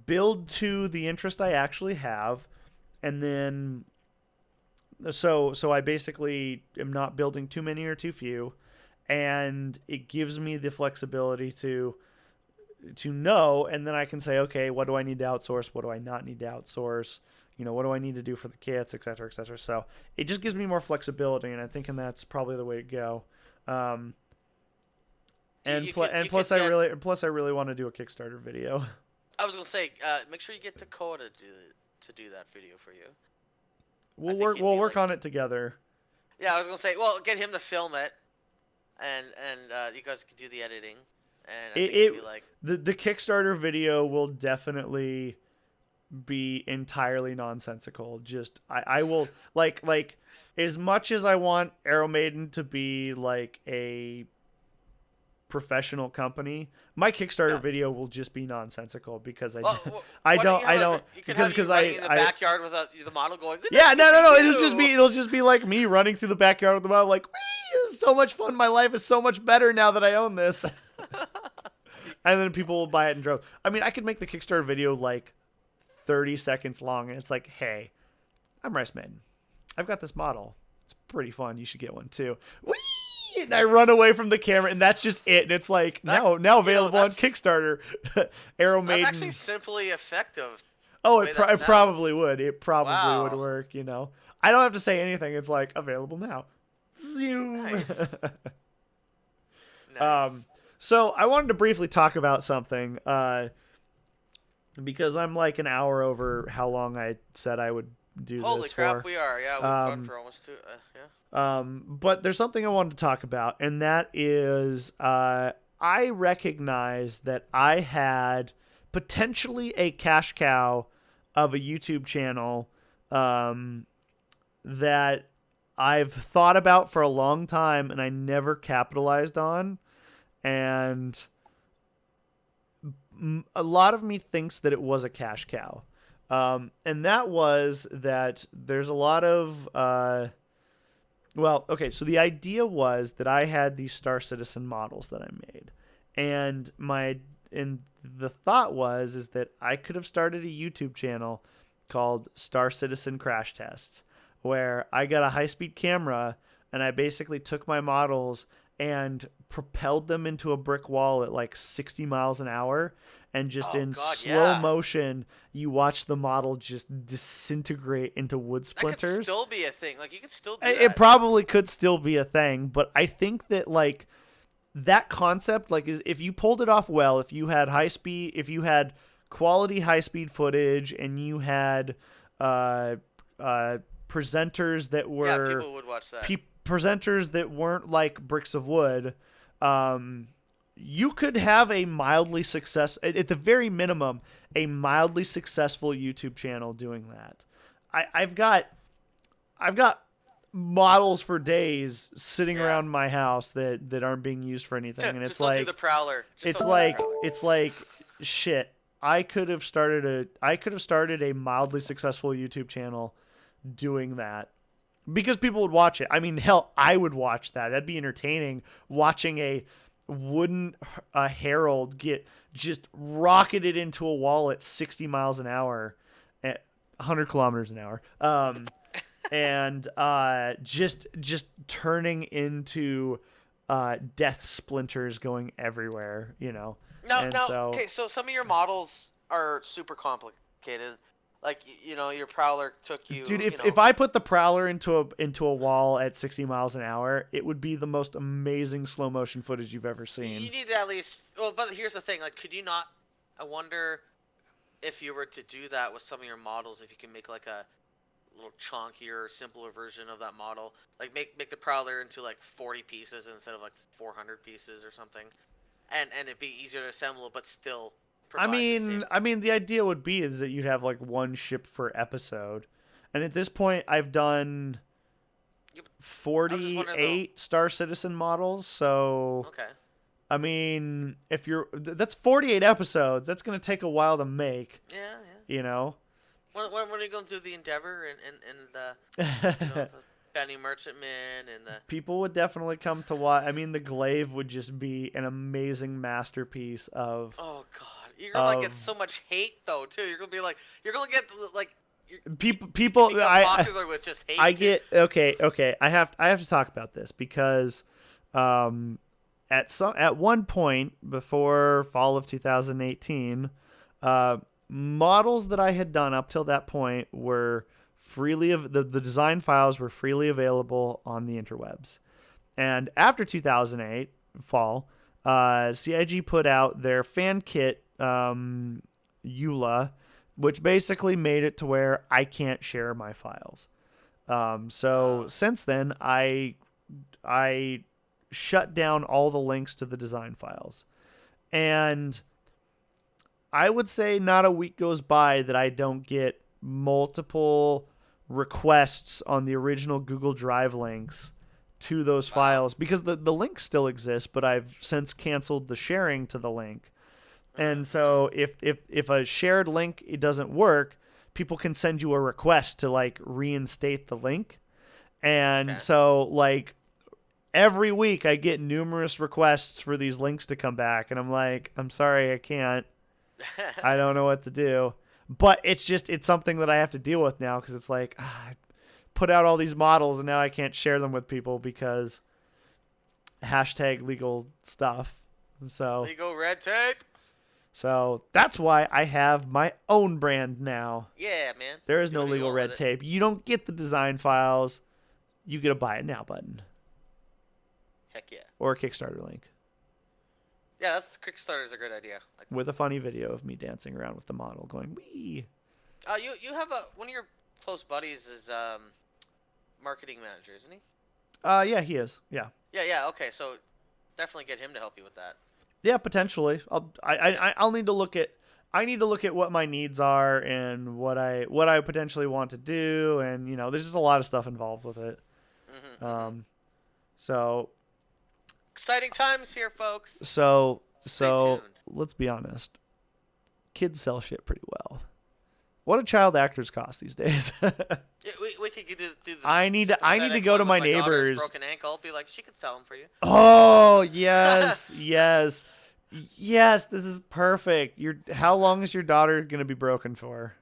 build to the interest I actually have, and then so I basically am not building too many or too few, and it gives me the flexibility to know, and then I can say, okay, what do I need to outsource? What do I not need to outsource? What do I need to do for the kits, et cetera, et cetera. So it just gives me more flexibility, and I'm thinking that's probably the way to go. And plus I really want to do a Kickstarter video. I was gonna say, make sure you get Dakota to do that video for you. We'll work on it together. Yeah, I was gonna say, well, get him to film it, and you guys can do the editing, and I think it'd be like the Kickstarter video will definitely be entirely nonsensical. Just I will like as much as I want Arrow Maiden to be like a professional company, my Kickstarter video will just be nonsensical because I don't because in the backyard with the model going. Yeah, no, it'll just be like me running through the backyard with the model like, wee, this is so much fun. My life is so much better now that I own this. And then people will buy it in droves. I mean, I could make the Kickstarter video like 30 seconds long, and it's like, hey, I'm Rice Maiden. I've got this model. It's pretty fun. You should get one too. Whee! And I run away from the camera, and that's just it. And it's like now available on Kickstarter. Arrow Maiden. That's actually simply effective. Oh, it probably would. It probably would work. I don't have to say anything. It's like available now. Zoom. Nice. Nice. So I wanted to briefly talk about something, because I'm like an hour over how long I said I would do Holy this crap, for. we are. Yeah, we've gone for almost 2. Yeah. But there's something I wanted to talk about, and that is I recognize that I had potentially a cash cow of a YouTube channel that I've thought about for a long time, and I never capitalized on. And a lot of me thinks that it was a cash cow. And that was that there's a lot of... so the idea was that I had these Star Citizen models that I made. And the thought is that I could have started a YouTube channel called Star Citizen Crash Tests, where I got a high-speed camera and I basically took my models and propelled them into a brick wall at like 60 miles an hour, and just slow motion you watch the model just disintegrate into wood splinters. That could still be a thing. Like, you could still do that. It probably could still be a thing, but I think that like that concept, like, is if you pulled it off well, if you had quality high speed footage, and you had presenters that were people would watch that. Presenters that weren't like bricks of wood, you could have a mildly at the very minimum, a mildly successful YouTube channel doing that. I've got models for days sitting around my house that aren't being used for anything, and it's like the Prowler. It's like shit. I could have started a mildly successful YouTube channel doing that, because people would watch it. I mean, hell, I would watch that. That'd be entertaining, watching a wooden herald get just rocketed into a wall at 60 miles an hour, at 100 kilometers an hour, and just turning into death splinters going everywhere, and so Okay, so some of your models are super complicated. Like, your Prowler took dude, you, if I put the Prowler into a wall at 60 miles an hour, it would be the most amazing slow motion footage you've ever seen. you need to at least. Well, but here's the thing. Like, could you not? I wonder if you were to do that with some of your models, if you can make like a little chunkier, simpler version of that model. Like, make the Prowler into like 40 pieces instead of like 400 pieces or something, and it'd be easier to assemble, but still I provide the mean, same. I mean, the idea would be is that you'd have like one ship per episode, and at this point, I've done Yep. I was just wondering though. 48 Star Citizen models. So, Okay. I mean, if that's 48 episodes. That's gonna take a while to make. Yeah, yeah. You know. When are you gonna do the Endeavor and the the Benny Merchantman and the People would definitely come to watch. I mean, the Glaive would just be an amazing masterpiece of. oh god, you're gonna get so much hate though too. You're gonna be like, you're gonna get like People, become popular with just hate. I too. get okay. I have to talk about this because, at one point before fall of 2018, models that I had done up till that point were the design files were freely available on the interwebs, and after 2008 fall, CIG put out their fan kit, EULA, which basically made it to where I can't share my files. So since then, I shut down all the links to the design files. And I would say not a week goes by that I don't get multiple requests on the original Google Drive links to those files, because the link still exists, but I've since canceled the sharing to the link. And so if a shared link, it doesn't work, people can send you a request to like reinstate the link. And so like every week I get numerous requests for these links to come back, and I'm like, I'm sorry, I can't. I don't know what to do. But it's something that I have to deal with now, because it's like, I put out all these models and now I can't share them with people because #legal stuff. So legal red tape. So that's why I have my own brand now. Yeah, man. There is no legal red tape. You don't get the design files. You get a buy it now button. Heck yeah. Or a Kickstarter link. Yeah, that's Kickstarter is a great idea. With a funny video of me dancing around with the model going, wee. You have one of your close buddies is marketing manager, isn't he? Yeah, he is. Yeah. Yeah. Okay, so definitely get him to help you with that. Yeah, potentially. I'll need to look at. I need to look at what my needs are and what I potentially want to do, and there's just a lot of stuff involved with it. So exciting times here, folks. So Stay tuned. Let's be honest. Kids sell shit pretty well. What do child actors cost these days? Yeah, we could do the I need to go to my neighbors. Broken ankle. Be like, she could sell them for you. Oh yes, yes. Yes, this is perfect. How long is your daughter gonna be broken for?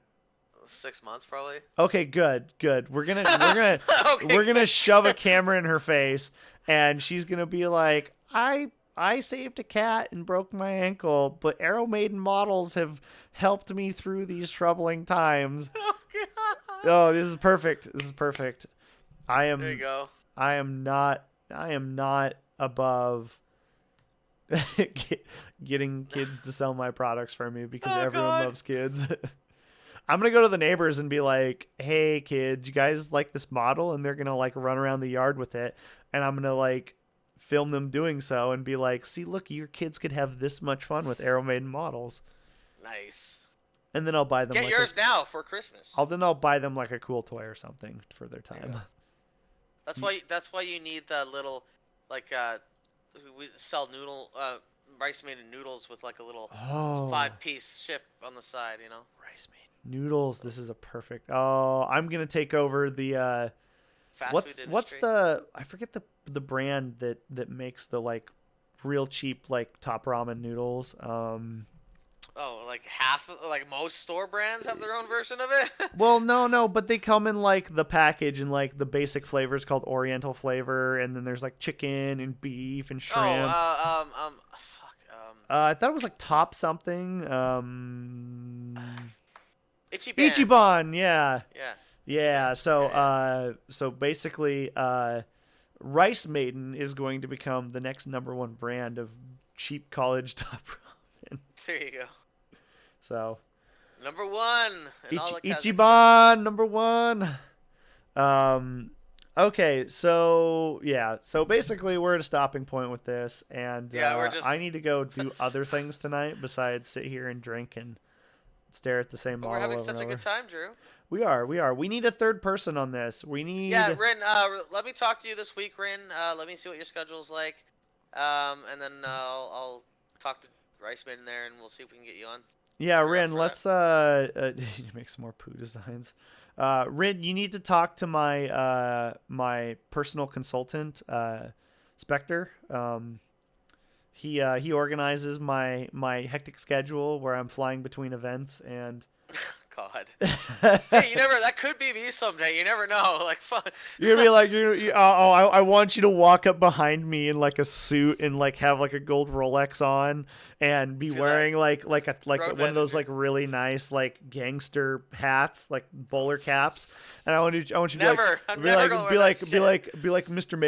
6 months, probably. Okay, good. We're gonna shove a camera in her face, and she's gonna be like, I saved a cat and broke my ankle, but Arrow Maiden models have helped me through these troubling times. Oh god. Oh, this is perfect. There you go. I am not above getting kids to sell my products for me, because everyone loves kids. I'm going to go to the neighbors and be like, hey kids, you guys like this model? And they're going to like run around the yard with it. And I'm going to like film them doing so and be like, see, look, your kids could have this much fun with Arrow Maiden models. Nice. And then I'll buy them. Get yours now for Christmas. I'll buy them like a cool toy or something for their time. That's why you need the little, like, we sell rice made noodles with like a little 5-piece chip on the side, Rice made noodles. This is a perfect. Oh, I'm gonna take over the. Fast food what's industry. I forget the brand that makes the like real cheap like top ramen noodles. Oh, like most store brands have their own version of it. Well, no, but they come in like the package and like the basic flavors called Oriental flavor, and then there's like chicken and beef and shrimp. Fuck. I thought it was like top something. Ichiban. Ichiban, yeah, Yeah. yeah. Ichiban. So, Yeah. so basically, Rice Maiden is going to become the next #1 brand of cheap college top ramen. There you go. So, Number one in all the Ichiban #1. Okay, so yeah, so basically we're at a stopping point with this, and Yeah, we're just. I need to go do other things tonight besides sit here and drink and stare at the same But we're model having over such and a over. good time, Drew. We are. We need a third person on this. We need. Yeah, Rin. Let me talk to you this week, Rin. Let me see what your schedule's like. And then I'll talk to Riceman in there, and we'll see if we can get you on. Yeah, You're up Rin, for let's make some more poo designs. Rin, you need to talk to my my personal consultant, Spectre. He organizes my hectic schedule where I'm flying between events and. God. Hey, you never. That could be me someday. You never know. Like, fuck. You're gonna be like, I want you to walk up behind me in like a suit and like have like a gold Rolex on and be Feel wearing that like road one of those manager. like really nice like gangster hats, like bowler caps. And I want you to be like, Never. I'm never gonna wear that shit. be like, Mr.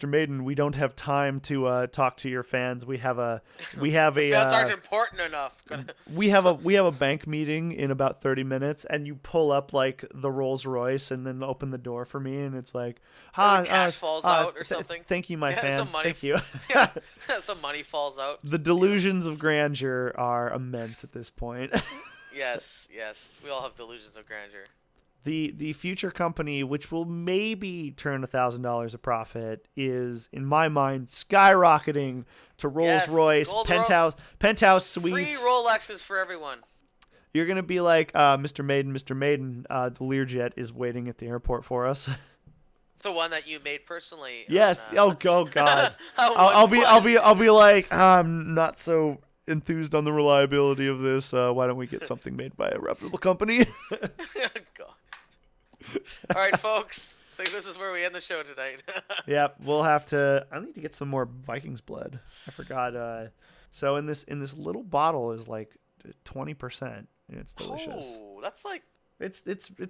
Maiden, we don't have time to talk to your fans. We have a Fans aren't important enough. we have a bank meeting in about 30 minutes, and you pull up like the Rolls Royce and then open the door for me, and it's like, The cash falls out or something. Thank you, my Yeah, fans. some money. Thank you. Yeah, some money falls out. The delusions of grandeur are immense at this point. Yes, we all have delusions of grandeur. The future company, which will maybe turn $1,000 a profit, is in my mind skyrocketing to Rolls Royce penthouse suites. Free Rolexes for everyone. You're gonna be like, Mr. Maiden, the Learjet is waiting at the airport for us. The one that you made personally. Yes. On, Oh God. I'll be like, I'm not so enthused on the reliability of this. Why don't we get something made by a reputable company? God. All right, folks. I think this is where we end the show tonight. Yeah, we'll have to. I need to get some more Vikings blood. I forgot. So in this little bottle is like 20%. And it's delicious. Oh, that's like. It's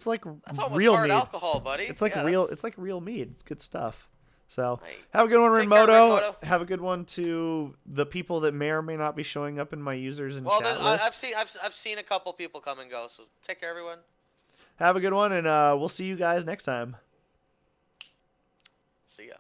like That's almost real hard mead. alcohol, buddy. It's like It's like real mead. It's good stuff. So Hey, have a good one, take care, Renmoto. Renmoto. Have a good one to the people that may or may not be showing up in my users and chat list. I've seen a couple people come and go. So take care, everyone. Have a good one, and we'll see you guys next time. See ya.